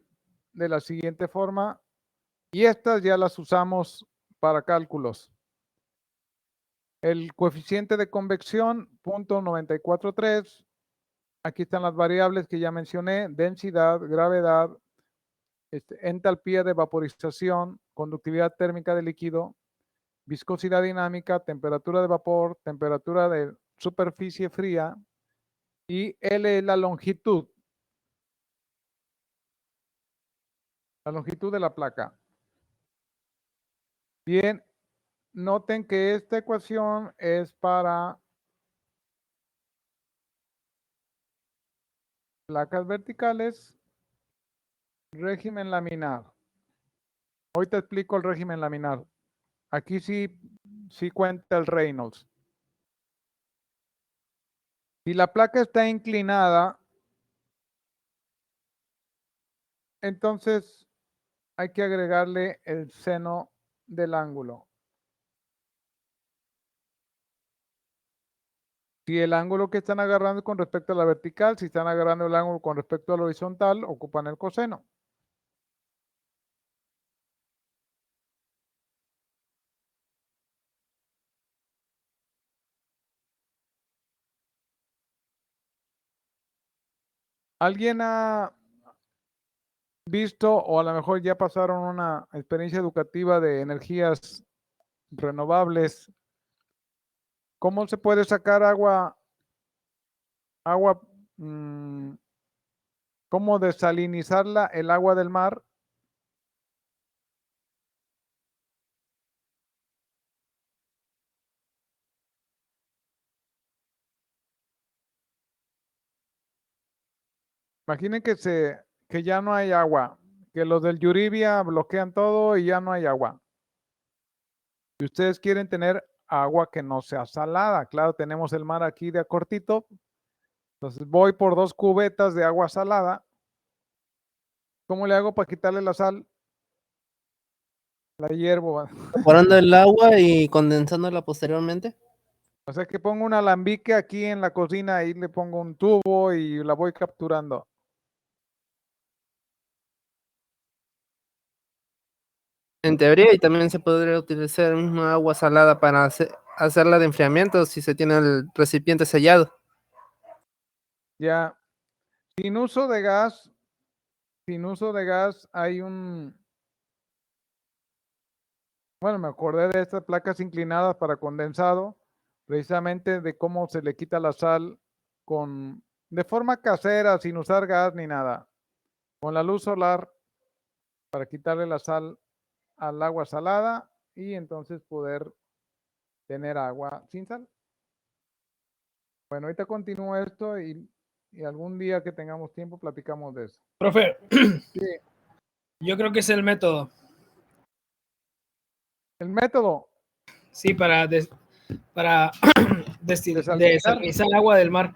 de la siguiente forma. Y estas ya las usamos para cálculos. El coeficiente de convección, 0.943. Aquí están las variables que ya mencioné: densidad, gravedad, entalpía de vaporización, conductividad térmica del líquido, viscosidad dinámica, temperatura de vapor, temperatura de superficie fría, y L es la longitud de la placa. Bien, noten que esta ecuación es para placas verticales, régimen laminar. Hoy te explico el régimen laminar. Aquí sí cuenta el Reynolds. Si la placa está inclinada, entonces hay que agregarle el seno del ángulo. Si el ángulo que están agarrando es con respecto a la vertical, si están agarrando el ángulo con respecto al horizontal, ocupan el coseno. ¿Alguien ha visto o a lo mejor ya pasaron una experiencia educativa de energías renovables? ¿Cómo se puede sacar agua ¿Cómo desalinizar el agua del mar? Imaginen que ya no hay agua, que los del Yuribia bloquean todo y ya no hay agua. Si ustedes quieren tener agua que no sea salada, claro, tenemos el mar aquí de a cortito, entonces voy por 2 cubetas de agua salada. ¿Cómo le hago para quitarle la sal? La hiervo. Evaporando el agua y condensándola posteriormente. O sea que pongo un alambique aquí en la cocina, ahí le pongo un tubo y la voy capturando. En teoría, y también se podría utilizar una agua salada para hacerla de enfriamiento si se tiene el recipiente sellado. Ya, sin uso de gas, hay bueno, me acordé de estas placas inclinadas para condensado, precisamente de cómo se le quita la sal de forma casera, sin usar gas ni nada, con la luz solar para quitarle la sal al agua salada y entonces poder tener agua sin sal. Bueno, ahorita continúo esto y algún día que tengamos tiempo platicamos de eso. Profe, Sí, yo creo que es el método. el método, Sí, para Desalinizar. desalinizar agua del mar.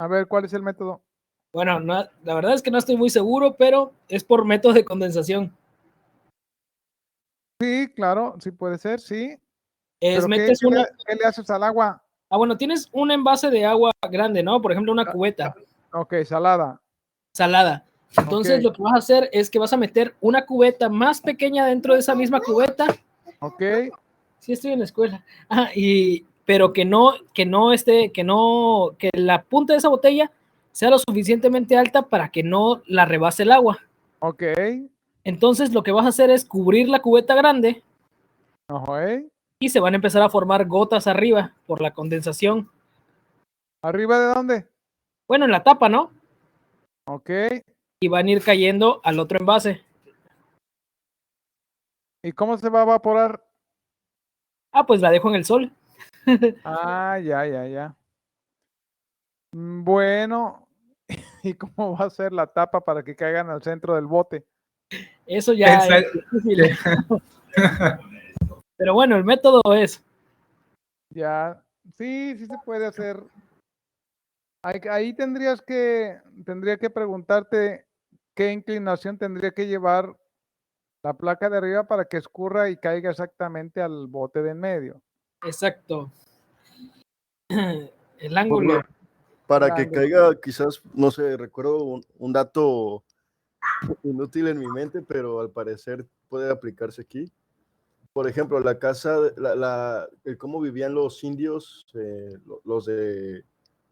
a ver, ¿cuál es el método? Bueno, la verdad es que no estoy muy seguro, pero es por método de condensación. Sí, claro, sí puede ser, sí. Es ¿Pero metes qué le haces al agua? bueno, tienes un envase de agua grande, ¿no? Por ejemplo, una cubeta Ok, salada. salada. Entonces, Ok. lo que vas a hacer es que vas a meter una cubeta más pequeña dentro de esa misma cubeta. Ok, Sí, estoy en la escuela. Pero que la punta de esa botella sea lo suficientemente alta para que no la rebase el agua. ok. Entonces, lo que vas a hacer es cubrir la cubeta grande Ajá, y se van a empezar a formar gotas arriba por la condensación. ¿arriba de dónde? Bueno, en la tapa, ¿no? Ok. Y van a ir cayendo al otro envase. ¿Y cómo se va a evaporar? Pues la dejo en el sol. Ah, ya. Bueno, ¿y cómo va a ser la tapa para que caigan al centro del bote? Eso ya es difícil. Pero bueno, el método es. Ya, sí se puede hacer. Ahí tendría que preguntarte qué inclinación tendría que llevar la placa de arriba para que escurra y caiga exactamente al bote de en medio. Exacto. El ángulo. Para que Ángulo. caiga, quizás, no sé, recuerdo un dato inútil en mi mente, pero al parecer puede aplicarse aquí. Por ejemplo, la casa, el cómo vivían los indios, los de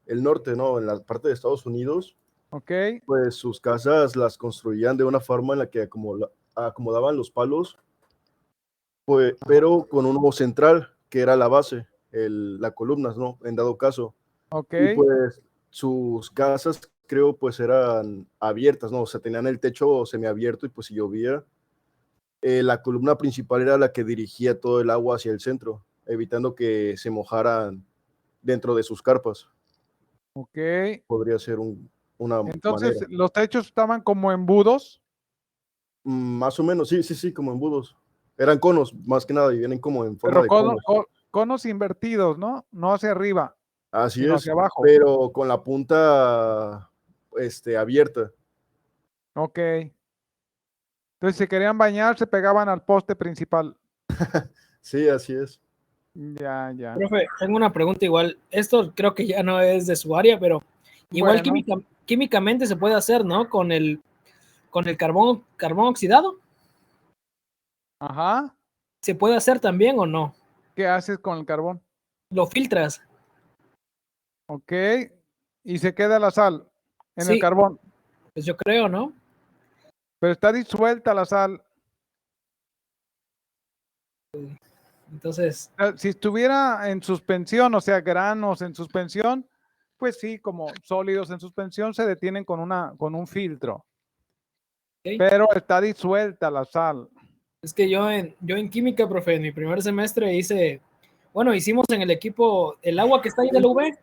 el norte, ¿no? En la parte de Estados Unidos, Ok, pues sus casas las construían de una forma en la que acomodaban los palos, pues, pero con un humo central, que era la base, la columna, ¿no? En dado caso. ok, Y pues sus casas, creo, pues eran abiertas, ¿no? O sea, tenían el techo semiabierto y pues si llovía, la columna principal era la que dirigía todo el agua hacia el centro, evitando que se mojaran dentro de sus carpas. ok. Podría ser una Entonces, manera. los techos estaban como embudos. Más o menos, sí, como embudos. Eran conos, más que nada, y vienen como en forma Pero de conos. conos invertidos, ¿no? No hacia arriba, Así sino es, hacia abajo. pero con la punta abierta. Ok. Entonces, si querían bañar, se pegaban al poste principal. Sí, así es. Ya. Profe, tengo una pregunta igual. Esto creo que ya no es de su área, pero igual Bueno, químicamente se puede hacer, ¿no? Con el carbón oxidado. ajá. ¿Se puede hacer también o no? ¿Qué haces con el carbón? Lo filtras. Ok. Y se queda la sal en el Sí, carbón. pues yo creo, ¿no? Pero está disuelta la sal. Entonces, Si estuviera en suspensión, o sea, granos en suspensión, pues sí, como sólidos en suspensión, se detienen con un filtro. Ok. Pero está disuelta la sal. Es que yo en química, profe, en mi primer semestre hicimos en el equipo el agua que está ahí del UV,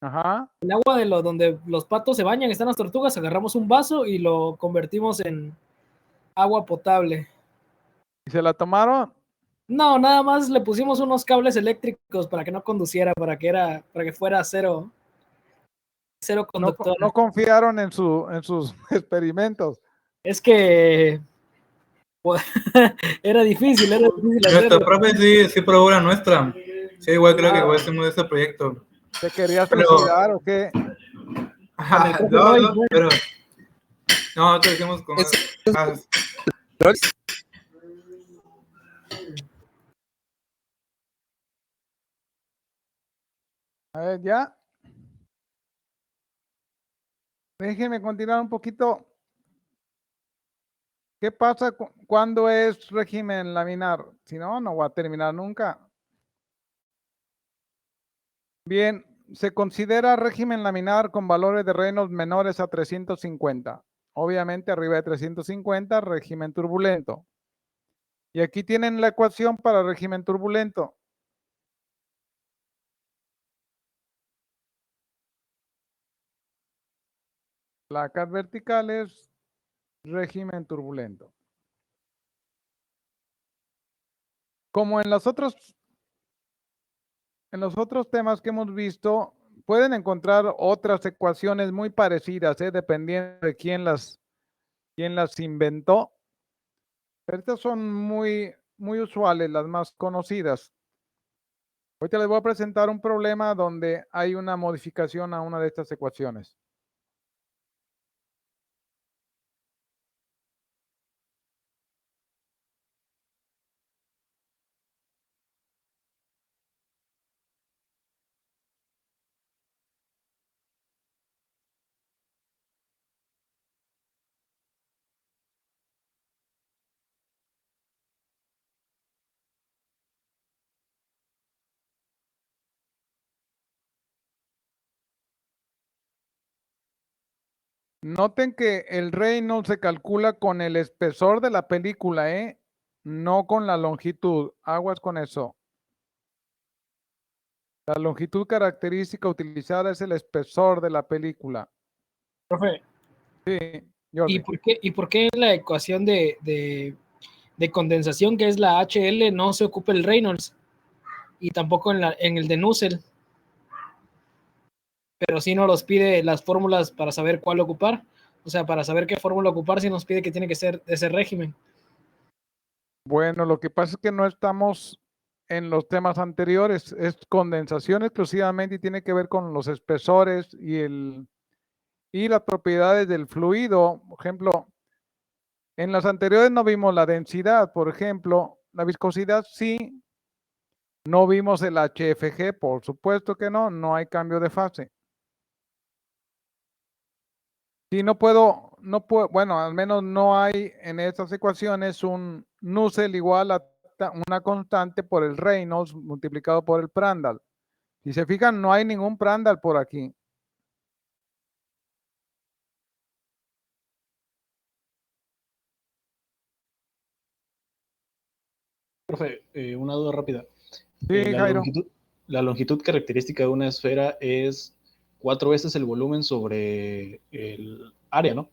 Ajá. el agua donde los patos se bañan, están las tortugas, agarramos un vaso y lo convertimos en agua potable. ¿Y se la tomaron? No, nada más le pusimos unos cables eléctricos para que no conduciera, para que fuera cero No, conductor. no confiaron en sus experimentos. Es que pues, era difícil Nuestra hacerlo. profe sí probó la nuestra. Sí, igual creo que igual hicimos ese proyecto. ¿Te querías Pero- suicidar o qué? Con el profe No, Roy, no, pues. pero no, nosotros hicimos con ah, A ver, ya. Déjenme continuar un poquito. ¿Qué pasa cuando es régimen laminar? Si no, no va a terminar nunca. Bien, se considera régimen laminar con valores de Reynolds menores a 350. Obviamente, arriba de 350, régimen turbulento. Y aquí tienen la ecuación para régimen turbulento. Placas verticales, régimen turbulento. Como en los otros temas que hemos visto, pueden encontrar otras ecuaciones muy parecidas, dependiendo de quién las inventó. Pero estas son muy usuales, las más conocidas. Ahorita les voy a presentar un problema donde hay una modificación a una de estas ecuaciones. Noten que el Reynolds se calcula con el espesor de la película, no con la longitud. Aguas con eso. La longitud característica utilizada es el espesor de la película. Profe, Sí, ¿y Jordi. por qué la ecuación de condensación, que es la HL, no se ocupa el Reynolds? Y tampoco en el de Nusselt. Pero sí nos los pide las fórmulas para saber cuál ocupar. O sea, para saber qué fórmula ocupar, sí nos pide que tiene que ser ese régimen. Bueno, lo que pasa es que no estamos en los temas anteriores. Es condensación exclusivamente y tiene que ver con los espesores y las propiedades del fluido. Por ejemplo, en las anteriores no vimos la densidad, por ejemplo, la viscosidad sí. No vimos el HFG, por supuesto que no hay cambio de fase. Sí, no puedo, bueno, al menos no hay en estas ecuaciones un Nusselt igual a una constante por el Reynolds multiplicado por el Prandtl. Si se fijan, no hay ningún Prandtl por aquí. Profe, una duda rápida. Sí, Jairo. La longitud característica de una esfera es 4 veces el volumen sobre el área, ¿no?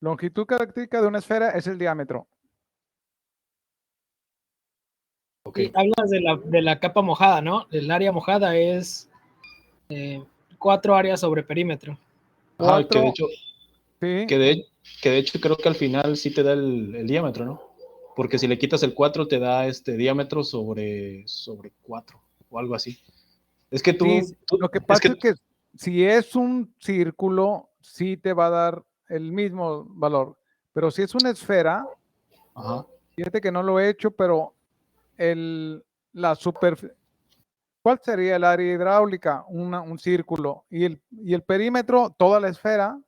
Longitud característica de una esfera es el diámetro. Ok. Y hablas de la capa mojada, ¿no? El área mojada es 4 áreas sobre perímetro. Ajá, que de 4, hecho, sí. que de hecho creo que al final sí te da el diámetro, ¿no? Porque si le quitas el 4 te da este diámetro sobre 4 o algo así. Es que Sí, lo que pasa es que si es un círculo, sí te va a dar el mismo valor. Pero si es una esfera, Ajá. fíjate que no lo he hecho, pero la superficie, ¿cuál sería el área hidráulica? Un círculo. Y el perímetro, toda la esfera.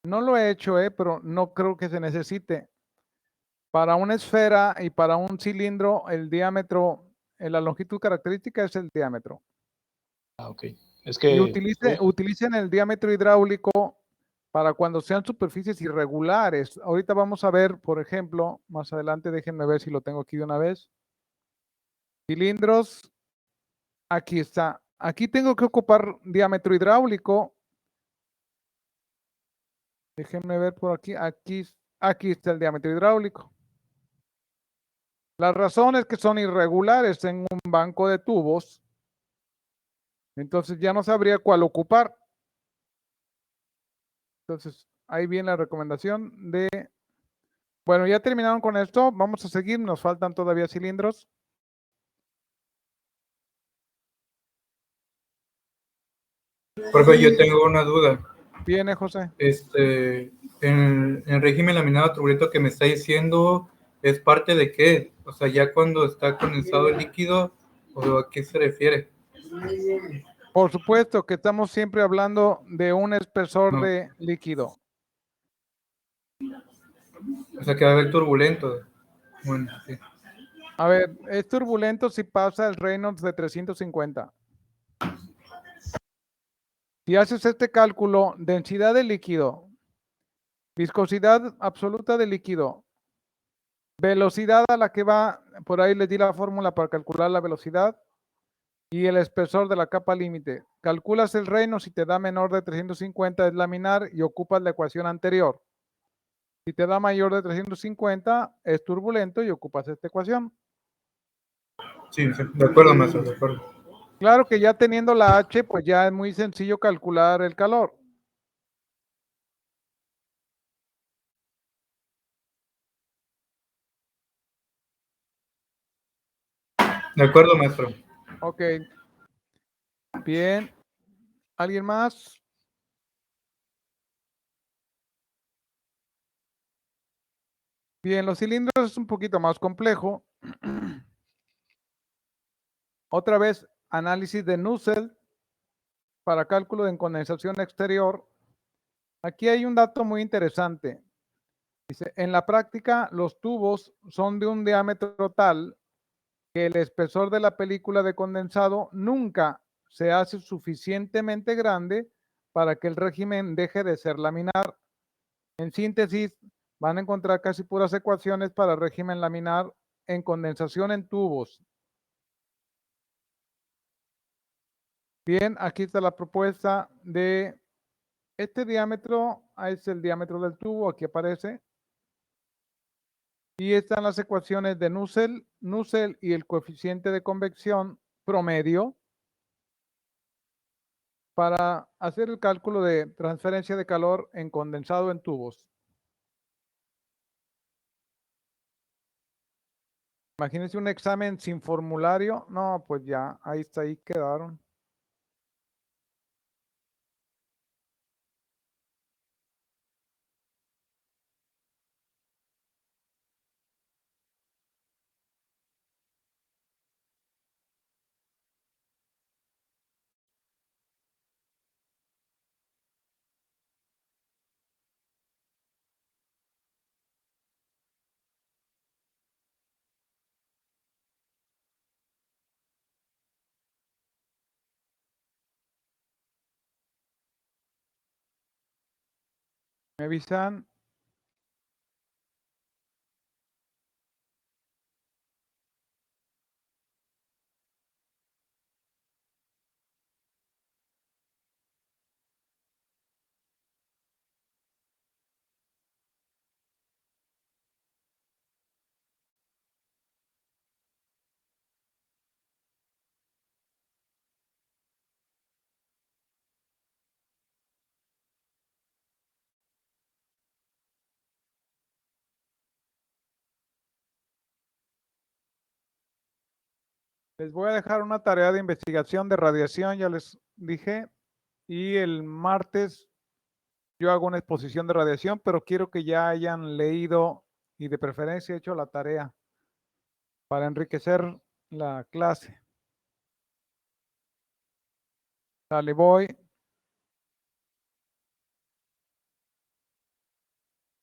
No lo he hecho, pero no creo que se necesite. Para una esfera y para un cilindro, el diámetro la longitud característica es el diámetro. Ah, ok. Es Y que utilicen el diámetro hidráulico para cuando sean superficies irregulares. Ahorita vamos a ver, por ejemplo, más adelante, déjenme ver si lo tengo aquí de una vez. Cilindros, aquí está. Aquí tengo que ocupar diámetro hidráulico. Déjenme ver por aquí. Aquí está el diámetro hidráulico. La razón es que son irregulares en un banco de tubos. Entonces ya no sabría cuál ocupar. Entonces, ahí viene la recomendación de... Bueno, ya terminaron con esto. Vamos a seguir. Nos faltan todavía cilindros. Profe, yo tengo una duda. Viene, José. En el régimen laminado turbulento que me está diciendo, ¿es parte de qué? O sea, ya cuando está condensado el líquido, ¿o a qué se refiere? Por supuesto que estamos siempre hablando de un espesor No. de líquido. O sea, que va a haber turbulento. Bueno, sí. A ver, es turbulento si pasa el Reynolds de 350. Si haces este cálculo, densidad de líquido, viscosidad absoluta de líquido, velocidad a la que va, por ahí les di la fórmula para calcular la velocidad, y el espesor de la capa límite. Calculas el Reynolds, si te da menor de 350 es laminar y ocupas la ecuación anterior. Si te da mayor de 350 es turbulento y ocupas esta ecuación. Sí, sí, de acuerdo, maestro, de acuerdo. Claro que ya teniendo la H, pues ya es muy sencillo calcular el calor. De acuerdo, maestro. Ok. Bien. ¿Alguien más? Bien, los cilindros es un poquito más complejo. Otra vez, análisis de Nusselt para cálculo de condensación exterior. Aquí hay un dato muy interesante. Dice, en la práctica, los tubos son de un diámetro tal que el espesor de la película de condensado nunca se hace suficientemente grande para que el régimen deje de ser laminar. En síntesis, van a encontrar casi puras ecuaciones para régimen laminar en condensación en tubos. Bien, aquí está la propuesta de este diámetro, es el diámetro del tubo, aquí aparece. Y están las ecuaciones de Nusselt y el coeficiente de convección promedio para hacer el cálculo de transferencia de calor en condensado en tubos. Imagínense un examen sin formulario. No, pues ya, ahí está, ahí quedaron. Me avisan. Les voy a dejar una tarea de investigación de radiación, ya les dije. Y el martes yo hago una exposición de radiación, pero quiero que ya hayan leído y de preferencia hecho la tarea para enriquecer la clase. Dale, voy.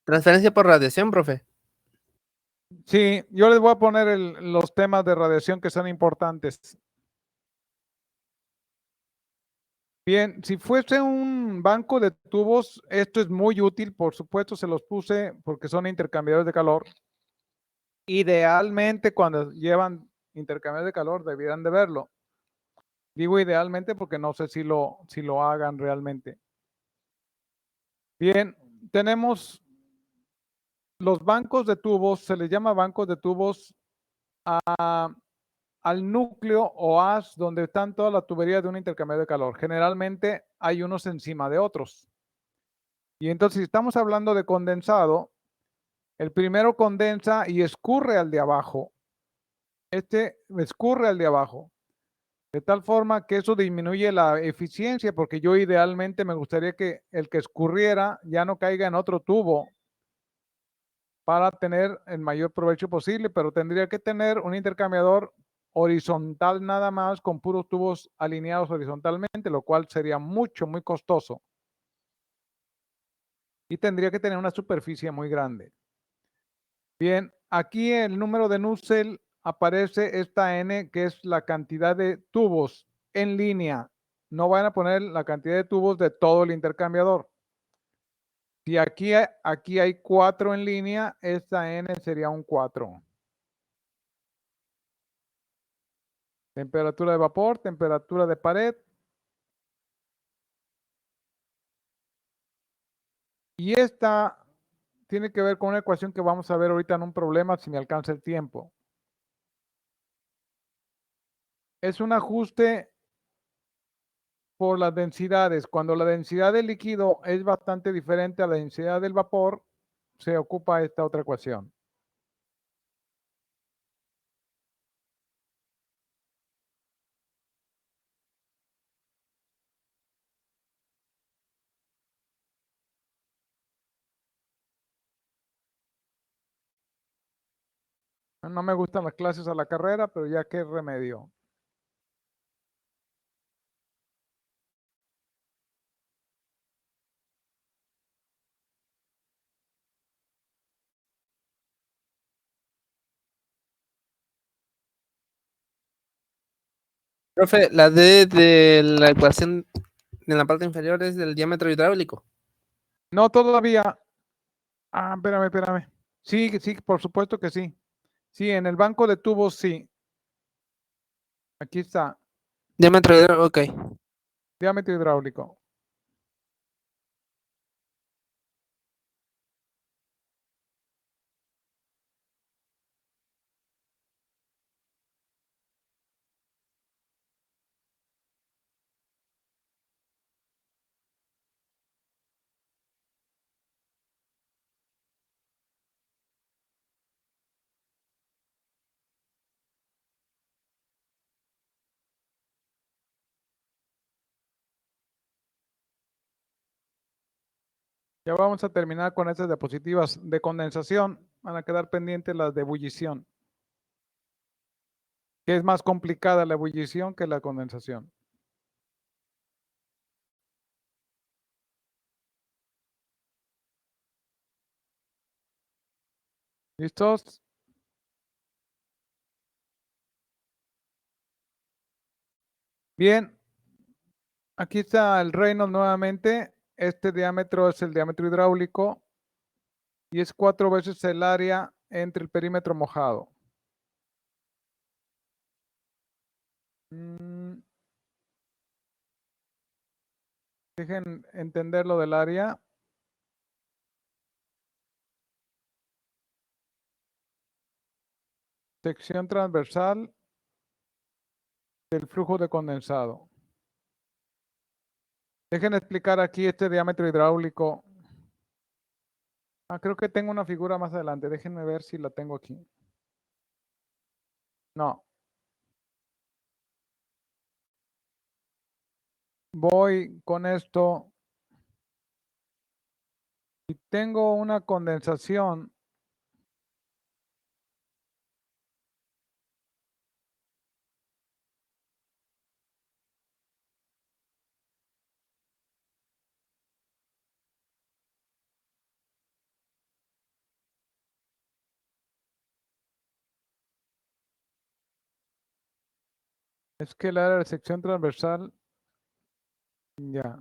Transferencia por radiación, profe. Sí, yo les voy a poner los temas de radiación que son importantes. Bien, si fuese un banco de tubos, esto es muy útil, por supuesto se los puse porque son intercambiadores de calor. Idealmente cuando llevan intercambiadores de calor debieran de verlo. Digo idealmente porque no sé si lo hagan realmente. Bien, tenemos los bancos de tubos, se les llama bancos de tubos al núcleo o haz donde están todas las tuberías de un intercambio de calor. Generalmente hay unos encima de otros. Y entonces, si estamos hablando de condensado, el primero condensa y escurre al de abajo. Este escurre al de abajo. De tal forma que eso disminuye la eficiencia, porque yo idealmente me gustaría que el que escurriera ya no caiga en otro tubo para tener el mayor provecho posible, pero tendría que tener un intercambiador horizontal nada más con puros tubos alineados horizontalmente, lo cual sería muy costoso. Y tendría que tener una superficie muy grande. Bien, aquí el número de Nusselt aparece esta N, que es la cantidad de tubos en línea. No van a poner la cantidad de tubos de todo el intercambiador. Si aquí hay 4 en línea, esta N sería un 4. Temperatura de vapor, temperatura de pared. Y esta tiene que ver con una ecuación que vamos a ver ahorita en un problema si me alcanza el tiempo. Es un ajuste por las densidades. Cuando la densidad del líquido es bastante diferente a la densidad del vapor, se ocupa esta otra ecuación. No me gustan las clases a la carrera, pero ya qué remedio. Profe, la D de la ecuación en la parte inferior es del diámetro hidráulico. No todavía. Ah, espérame. Sí, sí, por supuesto que sí. Sí, en el banco de tubos sí. Aquí está, Diámetro hidráulico, ok. diámetro hidráulico. Ya vamos a terminar con estas diapositivas de condensación. Van a quedar pendientes las de ebullición, que es más complicada la ebullición que la condensación. ¿Listos? Bien, aquí está el Reynolds nuevamente. Este diámetro es el diámetro hidráulico y es 4 veces el área entre el perímetro mojado. Mm, Dejen entender lo del área. Sección transversal del flujo de condensado. Dejen explicar aquí este diámetro hidráulico. Creo que tengo una figura más adelante. Déjenme ver si la tengo aquí. No. Voy con esto. Y tengo una condensación. Es que el área de sección transversal, ya.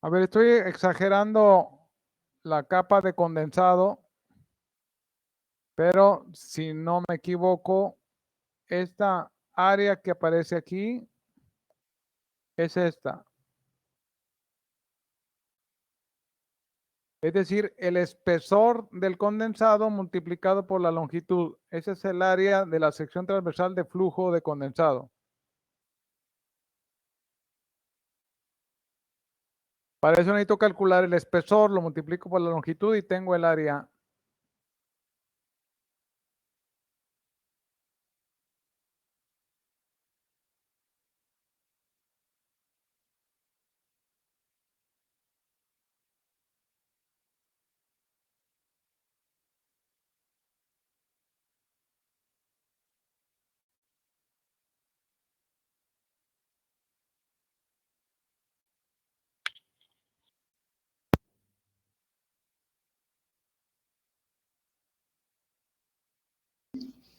A ver, estoy exagerando la capa de condensado, pero si no me equivoco, esta área que aparece aquí es esta. Es decir, el espesor del condensado multiplicado por la longitud. Ese es el área de la sección transversal de flujo de condensado. Para eso necesito calcular el espesor, lo multiplico por la longitud y tengo el área.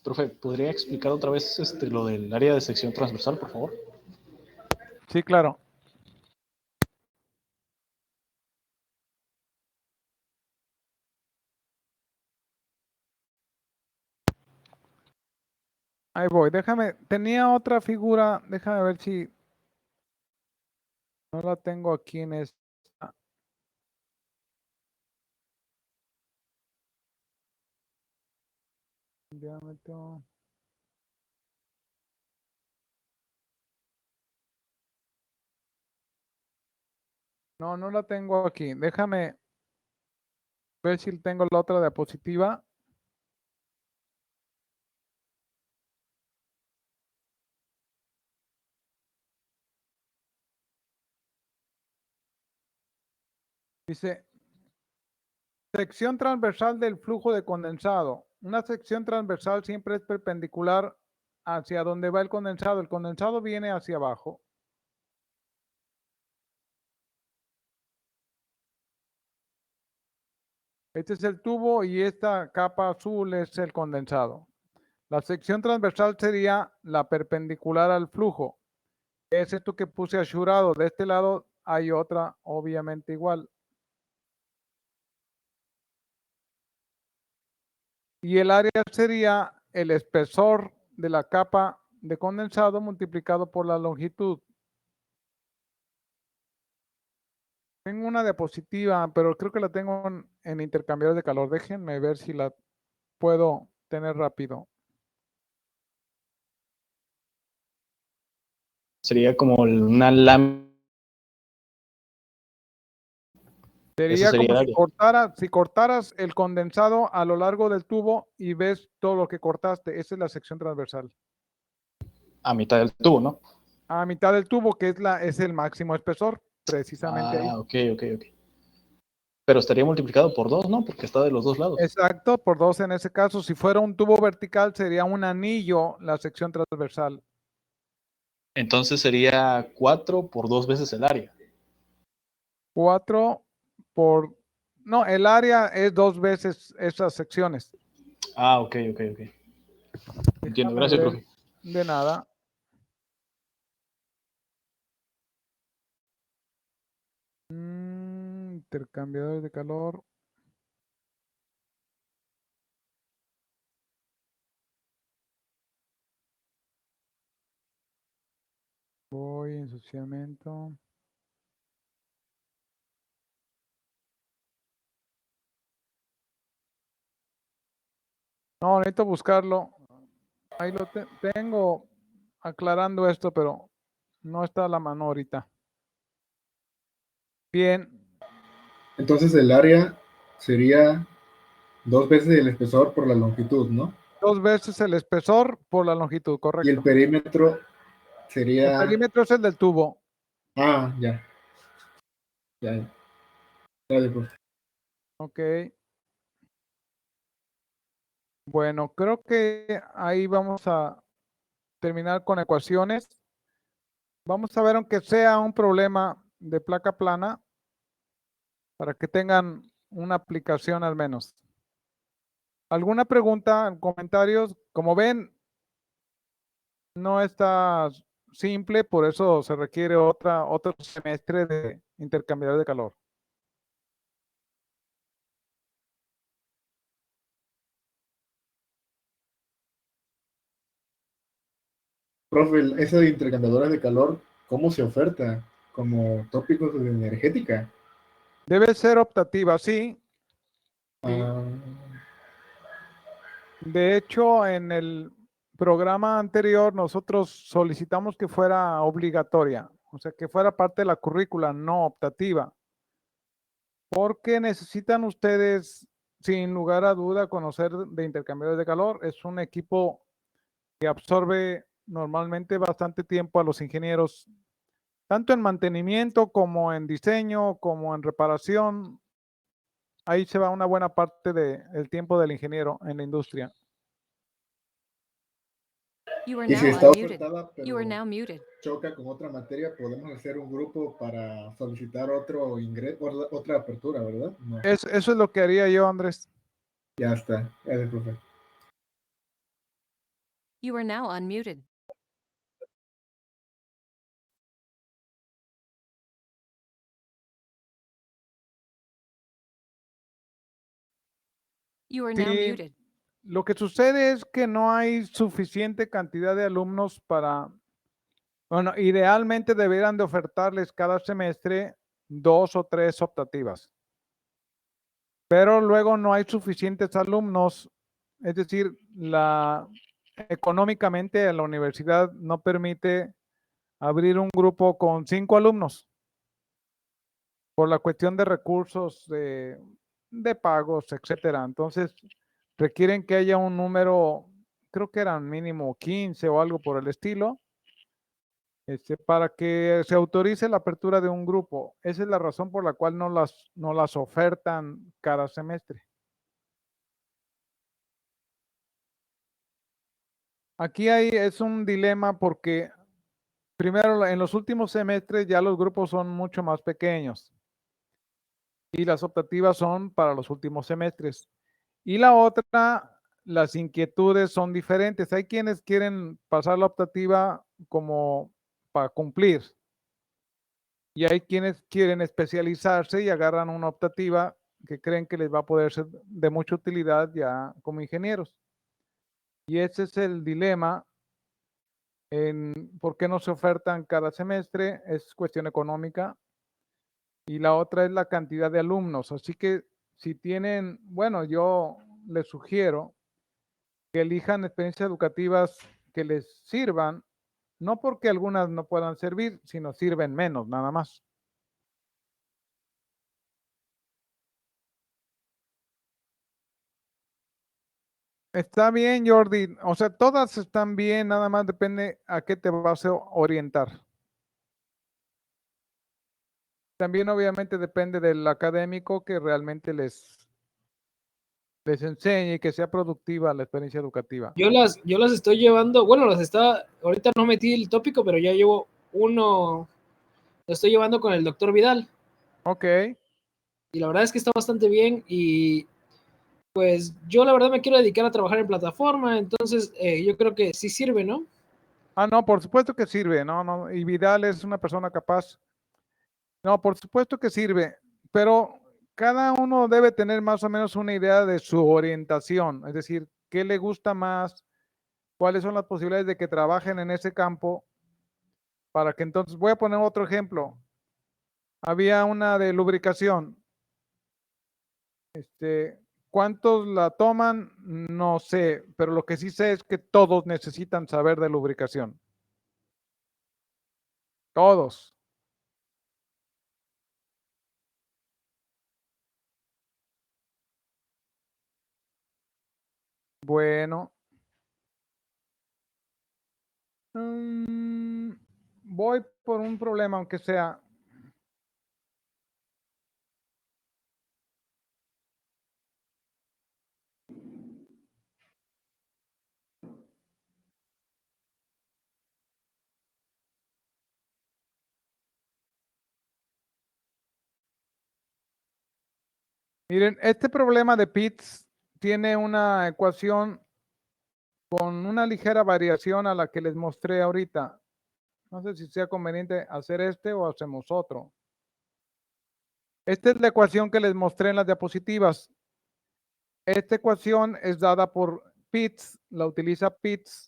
Profe, ¿podría explicar otra vez lo del área de sección transversal, por favor? Sí, claro. Ahí voy, déjame, tenía otra figura, déjame ver si no la tengo aquí en esta. Diámetro. No, no la tengo aquí. Déjame ver si tengo la otra diapositiva. Dice, sección transversal del flujo de condensado. Una sección transversal siempre es perpendicular hacia donde va el condensado. El condensado viene hacia abajo. Este es el tubo y esta capa azul es el condensado. La sección transversal sería la perpendicular al flujo. Es esto que puse asurado. De este lado hay otra, obviamente igual. Y el área sería el espesor de la capa de condensado multiplicado por la longitud. Tengo una diapositiva, pero creo que la tengo en intercambiador de calor. Déjenme ver si la puedo tener rápido. Sería como una lámina. Sería sería como el si cortaras el condensado a lo largo del tubo y ves todo lo que cortaste. Esa es la sección transversal. A mitad del tubo, ¿no? A mitad del tubo, que es el máximo espesor, precisamente ahí. Ok. Pero estaría multiplicado por 2, ¿no? Porque está de los dos lados. Exacto, por 2 en ese caso. Si fuera un tubo vertical, sería un anillo la sección transversal. Entonces sería 4 por 2 veces el área. 4 por... No, el área es 2 veces esas secciones. Ok. Entiendo, Déjame gracias, ver. profe. De nada. Intercambiador de calor. Voy, ensuciamiento. No, necesito buscarlo. Ahí lo tengo aclarando esto, pero no está a la mano ahorita. Bien, Entonces el área sería 2 veces el espesor por la longitud, ¿no? 2 veces el espesor por la longitud, Y el correcto. El perímetro sería... perímetro es el del tubo. Ah, ya. Ya, ya. Dale, profe. Ok. Bueno, creo que ahí vamos a terminar con ecuaciones. Vamos a ver, aunque sea un problema de placa plana, para que tengan una aplicación al menos. ¿Alguna pregunta, comentarios? Como ven, no está simple, por eso se requiere otro semestre de intercambiador de calor. Profe, ese de intercambiadores de calor, ¿cómo se oferta? Como tópicos de energética. Debe ser optativa, sí. Y Ah, de hecho, en el programa anterior nosotros solicitamos que fuera obligatoria, o sea, que fuera parte de la currícula, no optativa, porque necesitan ustedes, sin lugar a duda, conocer de intercambiadores de calor. Es un equipo que absorbe normalmente bastante tiempo a los ingenieros, tanto en mantenimiento como en diseño, como en reparación. Ahí se va una buena parte del tiempo del ingeniero en la industria. You are y si now está unmuted. ofertada, You are pero now muted. choca con otra materia, podemos hacer un grupo para solicitar otro otra apertura, ¿verdad? No, Eso es lo que haría yo, Andrés. ya está. Gracias, profe. You are now unmuted. You are now Sí, muted. lo que sucede es que no hay suficiente cantidad de alumnos para, bueno, idealmente deberían de ofertarles cada semestre 2 o 3 optativas, pero luego no hay suficientes alumnos, es decir, económicamente la universidad no permite abrir un grupo con 5 alumnos por la cuestión de recursos de pagos, etcétera. Entonces, requieren que haya un número, creo que eran mínimo 15 o algo por el estilo, para que se autorice la apertura de un grupo. Esa es la razón por la cual no las ofertan cada semestre. Aquí es un dilema porque primero en los últimos semestres ya los grupos son mucho más pequeños y las optativas son para los últimos semestres. Y la otra, las inquietudes son diferentes. Hay quienes quieren pasar la optativa como para cumplir y hay quienes quieren especializarse y agarran una optativa que creen que les va a poder ser de mucha utilidad ya como ingenieros. Y ese es el dilema en por qué no se ofertan cada semestre, es cuestión económica, y la otra es la cantidad de alumnos. Así que si tienen, bueno, yo les sugiero que elijan experiencias educativas que les sirvan, no porque algunas no puedan servir, sino sirven menos, nada más. Está bien, Jordi. O sea, todas están bien, nada más depende a qué te vas a orientar. También obviamente depende del académico que realmente les enseñe y que sea productiva la experiencia educativa. Yo las estoy llevando, bueno, ahorita no metí el tópico, pero ya llevo uno, lo estoy llevando con el doctor Vidal. Ok. Y la verdad es que está bastante bien y pues yo la verdad me quiero dedicar a trabajar en plataforma, entonces yo creo que sí sirve, ¿no? Ah, no, por supuesto que sirve, no, no, y Vidal es una persona capaz. No, por supuesto que sirve, pero cada uno debe tener más o menos una idea de su orientación, es decir, qué le gusta más, cuáles son las posibilidades de que trabajen en ese campo, para que entonces, voy a poner otro ejemplo. Había una de lubricación. ¿Cuántos la toman? No sé, pero lo que sí sé es que todos necesitan saber de lubricación. Todos. Bueno, voy por un problema, aunque sea. Miren, este problema de Pitts tiene una ecuación con una ligera variación a la que les mostré ahorita. No sé si sea conveniente hacer este o hacemos otro. Esta es la ecuación que les mostré en las diapositivas. Esta ecuación es dada por Pitts, la utiliza Pitts.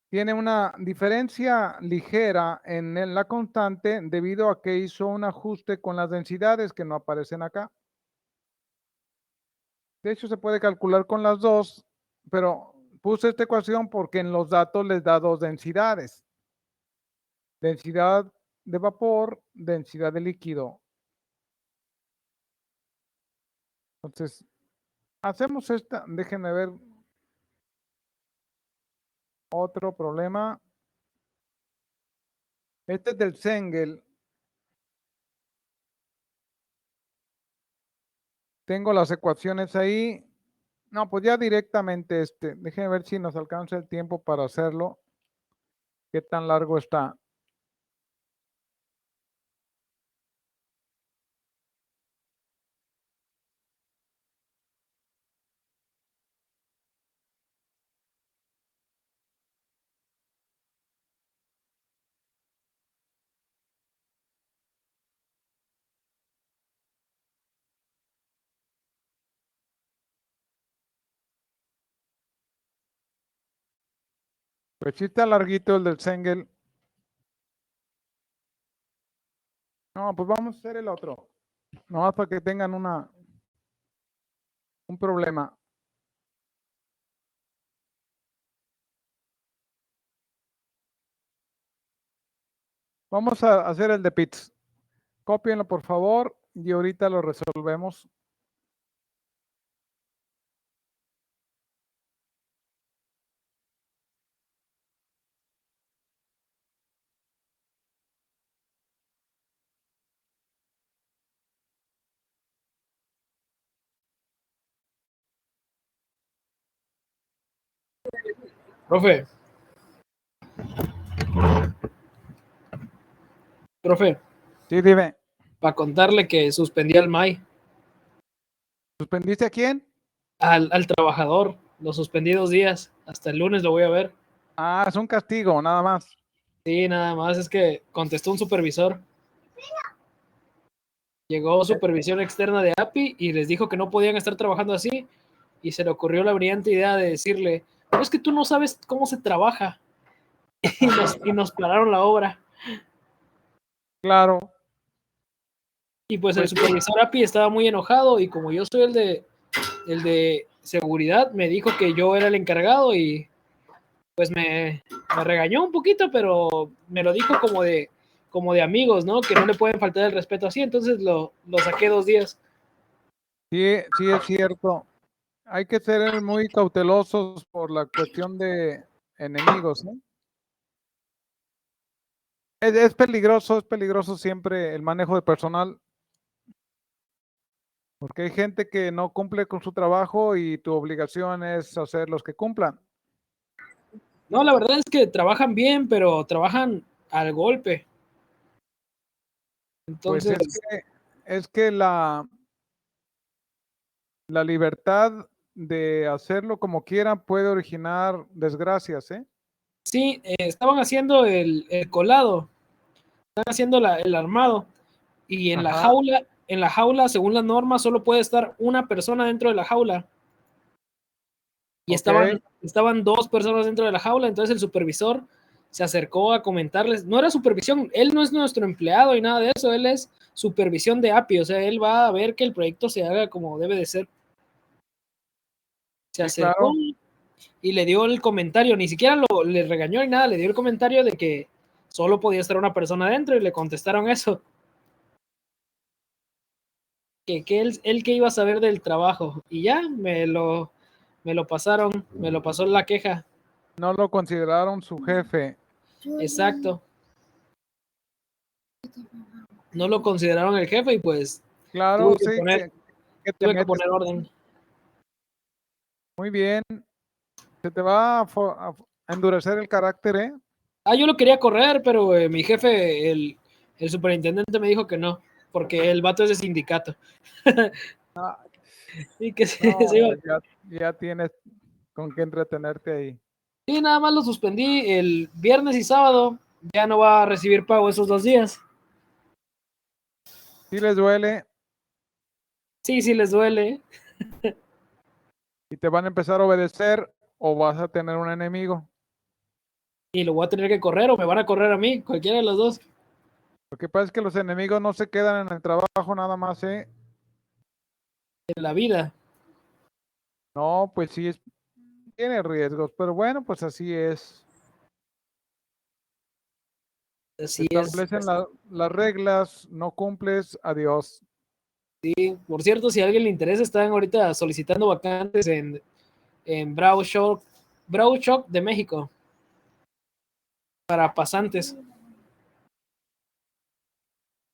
Tiene una diferencia ligera en la constante debido a que hizo un ajuste con las densidades que no aparecen acá. De hecho, se puede calcular con las dos, pero puse esta ecuación porque en los datos les da dos densidades. Densidad de vapor, densidad de líquido. Entonces, hacemos esta, déjenme ver otro problema. Este es del Sengel. Tengo las ecuaciones ahí. No, pues ya directamente déjenme ver si nos alcanza el tiempo para hacerlo. ¿Qué tan largo está? Pues sí está larguito el del Sengel. No, pues vamos a hacer el otro. Nomás para que tengan un problema. Vamos a hacer el de Pitts. Cópienlo, por favor, y ahorita lo resolvemos. Profe. Profe, Sí, dime. para contarle que suspendí al MAI, ¿Suspendiste a quién? al trabajador. Lo suspendí 2 días. Hasta el lunes lo voy a ver. Ah, es un castigo, nada más. Sí, nada más es que contestó un supervisor. Llegó supervisión externa de API y les dijo que no podían estar trabajando así. Y se le ocurrió la brillante idea de decirle, pero es que tú no sabes cómo se trabaja. Y nos pararon la obra. Claro. Y pues el Pues- supervisor API estaba muy enojado y como yo soy el de seguridad, me dijo que yo era el encargado y pues me regañó un poquito, pero me lo dijo como de amigos, ¿no? Que no le pueden faltar el respeto así, entonces lo saqué 2 días. Sí, sí es cierto. Hay que ser muy cautelosos por la cuestión de enemigos, ¿no? Es peligroso siempre el manejo de personal, porque hay gente que no cumple con su trabajo y tu obligación es hacer los que cumplan. No, la verdad es que trabajan bien, pero trabajan al golpe. Pues Entonces, es que la libertad de hacerlo como quieran puede originar desgracias, ¿eh? sí, estaban haciendo el colado, están haciendo el armado, y en Ajá. la jaula, según la norma, solo puede estar una persona dentro de la jaula. Y Ok. estaban 2 personas dentro de la jaula, entonces el supervisor se acercó a comentarles, no era supervisión, él no es nuestro empleado y nada de eso, él es supervisión de API, o sea, él va a ver que el proyecto se haga como debe de ser. Se Sí, acercó claro. y le dio el comentario, ni siquiera le regañó ni nada, le dio el comentario de que solo podía estar una persona dentro y le contestaron eso. Que él que iba a saber del trabajo y ya me lo pasaron, me lo pasó la queja. No lo consideraron su jefe. Exacto. No lo consideraron el jefe y pues Claro, tuve que sí, poner, que te tuve que metes. poner orden. Muy bien. Se te va a endurecer el carácter, ¿eh? Yo lo quería correr, pero mi jefe, el superintendente me dijo que no, porque el vato es de sindicato. Ah, Y que no, se iba. ya tienes con qué entretenerte ahí. Y nada más lo suspendí el viernes y sábado. Ya no va a recibir pago esos 2 días. Si les duele Sí, sí les duele. y te van a empezar a obedecer o vas a tener un enemigo. Y lo voy a tener que correr o me van a correr a mí, cualquiera de los dos. Lo que pasa es que los enemigos no se quedan en el trabajo nada más, ¿eh? En la vida. No, pues sí, tiene riesgos, pero bueno, pues así es. Se Así es. establecen las reglas, no cumples, adiós. Por cierto, si a alguien le interesa, están ahorita solicitando vacantes en Bravo Shop de México para pasantes.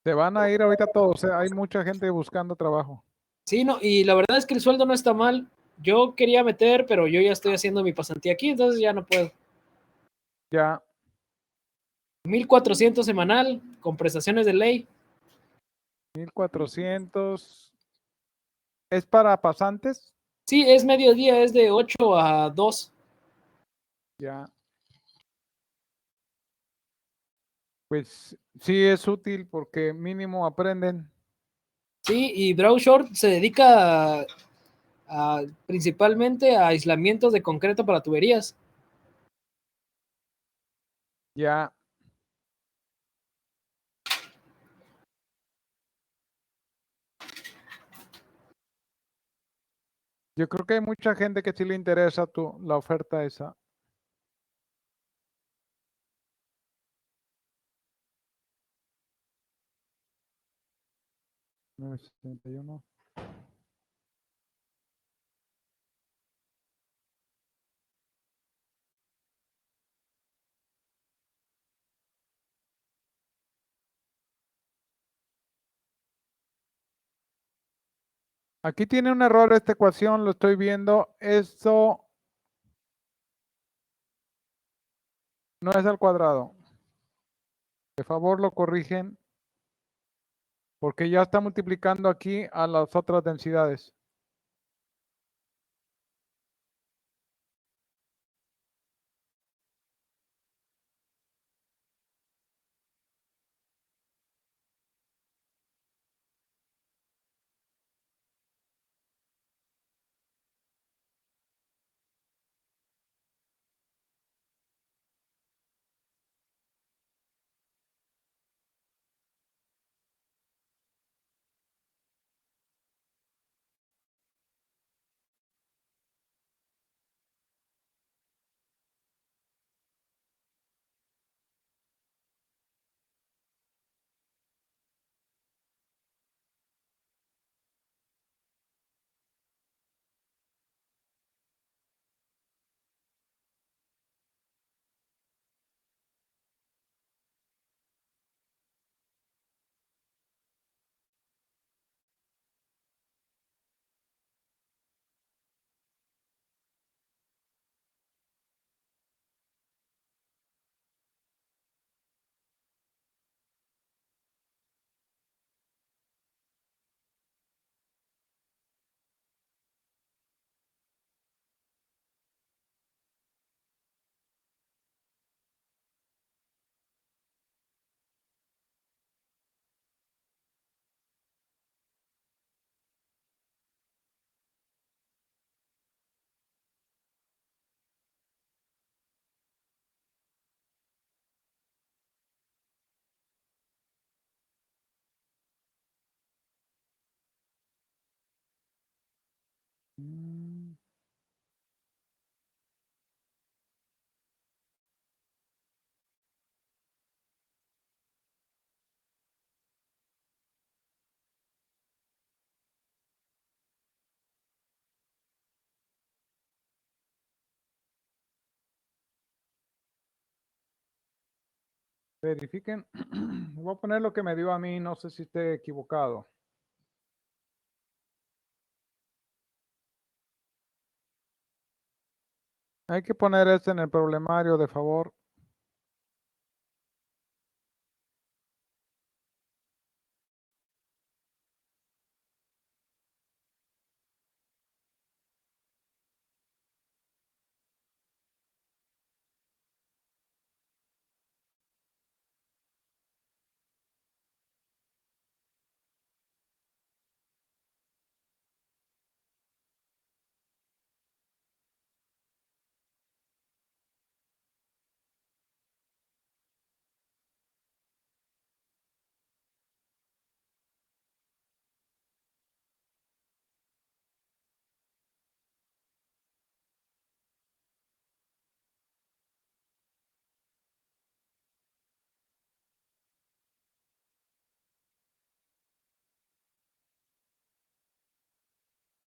Se van a ir ahorita todos, ¿eh? Hay mucha gente buscando trabajo. Sí, no, y la verdad es que el sueldo no está mal. Yo quería meter, pero yo ya estoy haciendo mi pasantía aquí, entonces ya no puedo. Ya, 1,400 semanal con prestaciones de ley. 1400. ¿Es para pasantes? Sí, es mediodía, es de 8 a 2. Ya. Pues sí es útil porque mínimo aprenden. Sí, y Brow Short se dedica principalmente a aislamientos de concreto para tuberías. Ya. Yo creo que hay mucha gente que sí le interesa la oferta esa. $9.71. Aquí tiene un error esta ecuación, lo estoy viendo. Esto no es al cuadrado. De favor lo corrigen porque ya está multiplicando aquí a las otras densidades. Mm. Verifiquen. Voy a poner lo que me dio a mí, no sé si esté equivocado. Hay que poner esto en el problemario, de favor.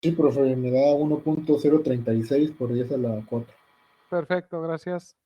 Sí, profe, me da 1.036 por 10 a la 4. Perfecto, gracias.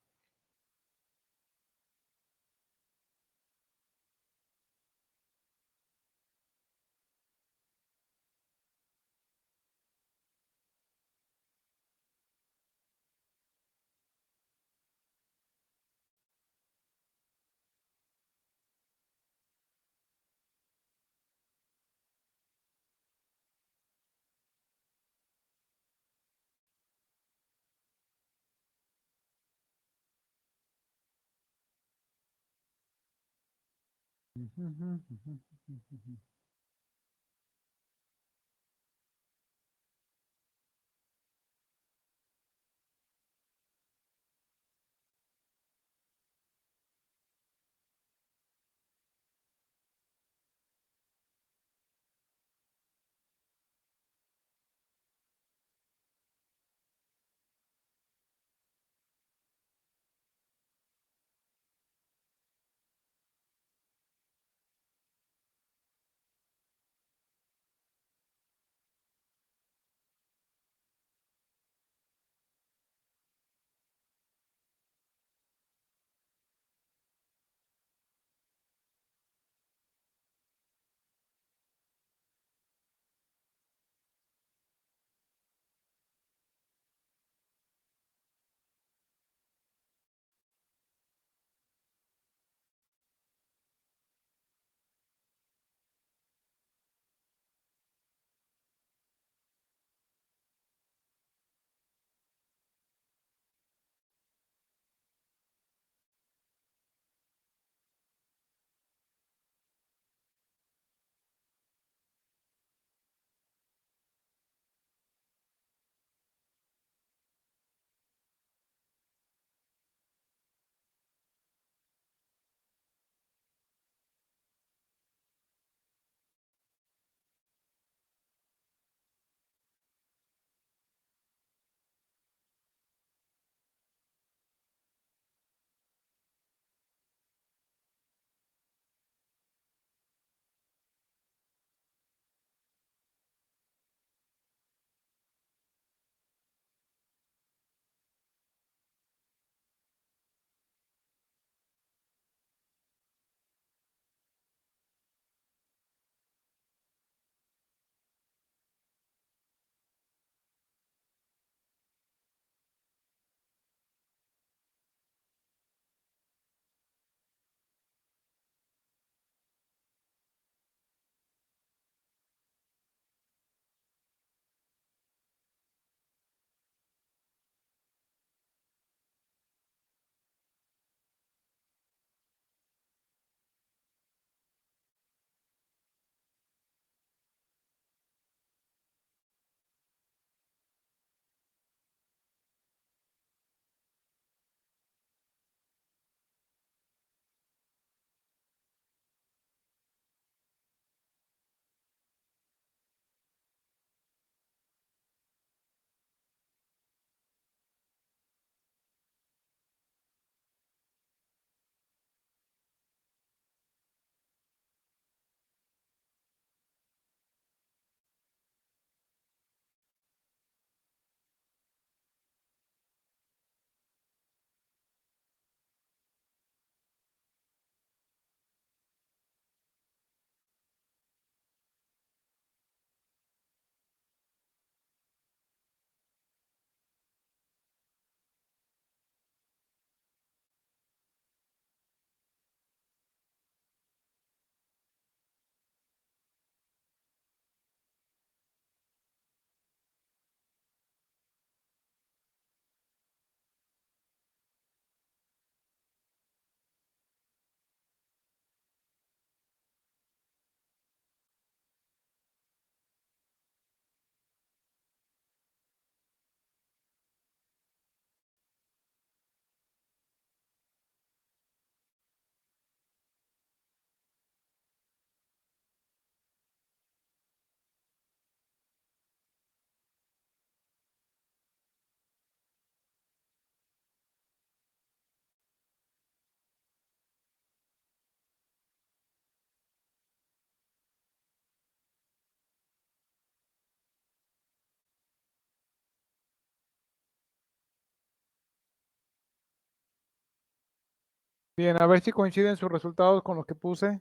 Bien, a ver si coinciden sus resultados con los que puse.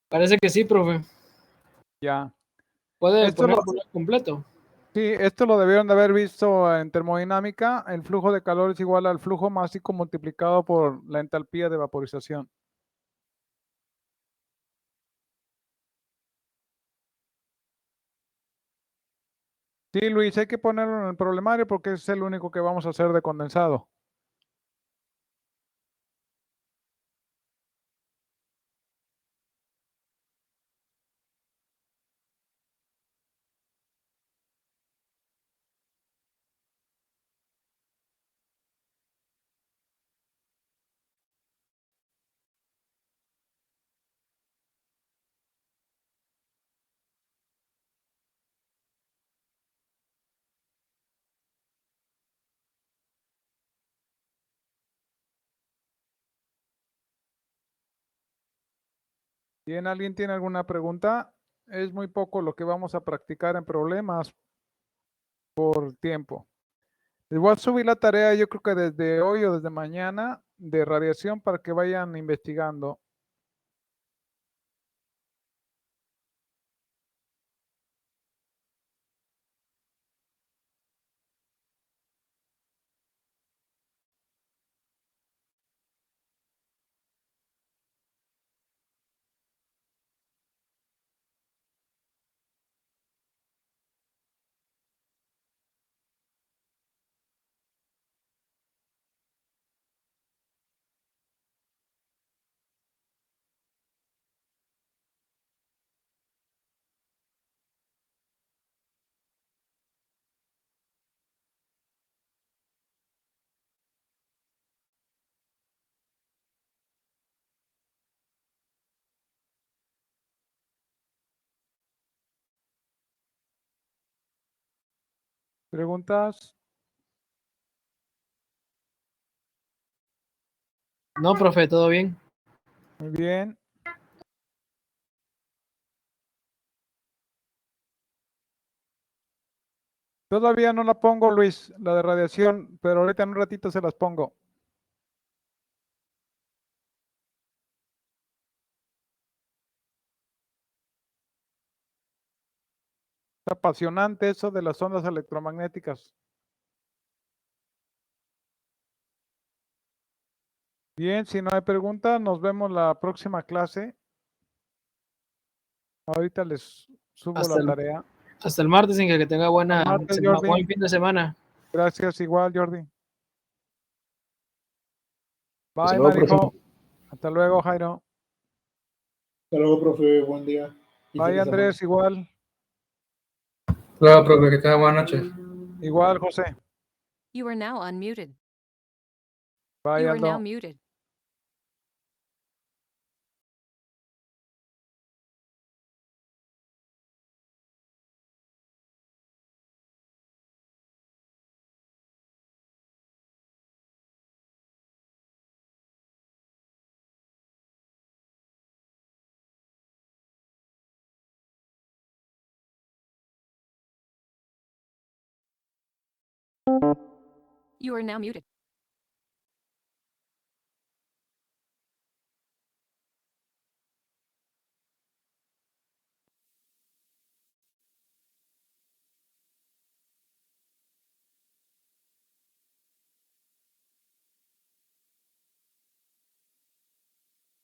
Parece que sí, profe. Ya. Puede Esto poner lo, completo. sí, esto lo debieron de haber visto en termodinámica. El flujo de calor es igual al flujo másico multiplicado por la entalpía de vaporización. Sí, Luis, hay que ponerlo en el problemario porque es el único que vamos a hacer de condensado. Bien, ¿alguien tiene alguna pregunta? Es muy poco lo que vamos a practicar en problemas por tiempo. Les voy a subir la tarea, yo creo que desde hoy o desde mañana, de radiación para que vayan investigando. ¿Preguntas? No, profe, todo bien. Muy bien. Todavía no la pongo, Luis, la de radiación, pero ahorita en un ratito se las pongo. Es apasionante eso de las ondas electromagnéticas. Bien, si no hay preguntas, nos vemos la próxima clase. Ahorita les subo Hasta la el, tarea. hasta el martes, en que tenga Hasta el martes, Jordi. buen fin de semana. Gracias, igual, Jordi. Hasta Bye, luego, profe. Marijo. Hasta luego, Jairo. Hasta luego, profe. Buen día. Y fin Bye, de semana. Andrés, igual. Claro, profe, que tenga buenas noches. Igual, José. You are now unmuted. Bye, You are now Aldo. muted. You are now muted.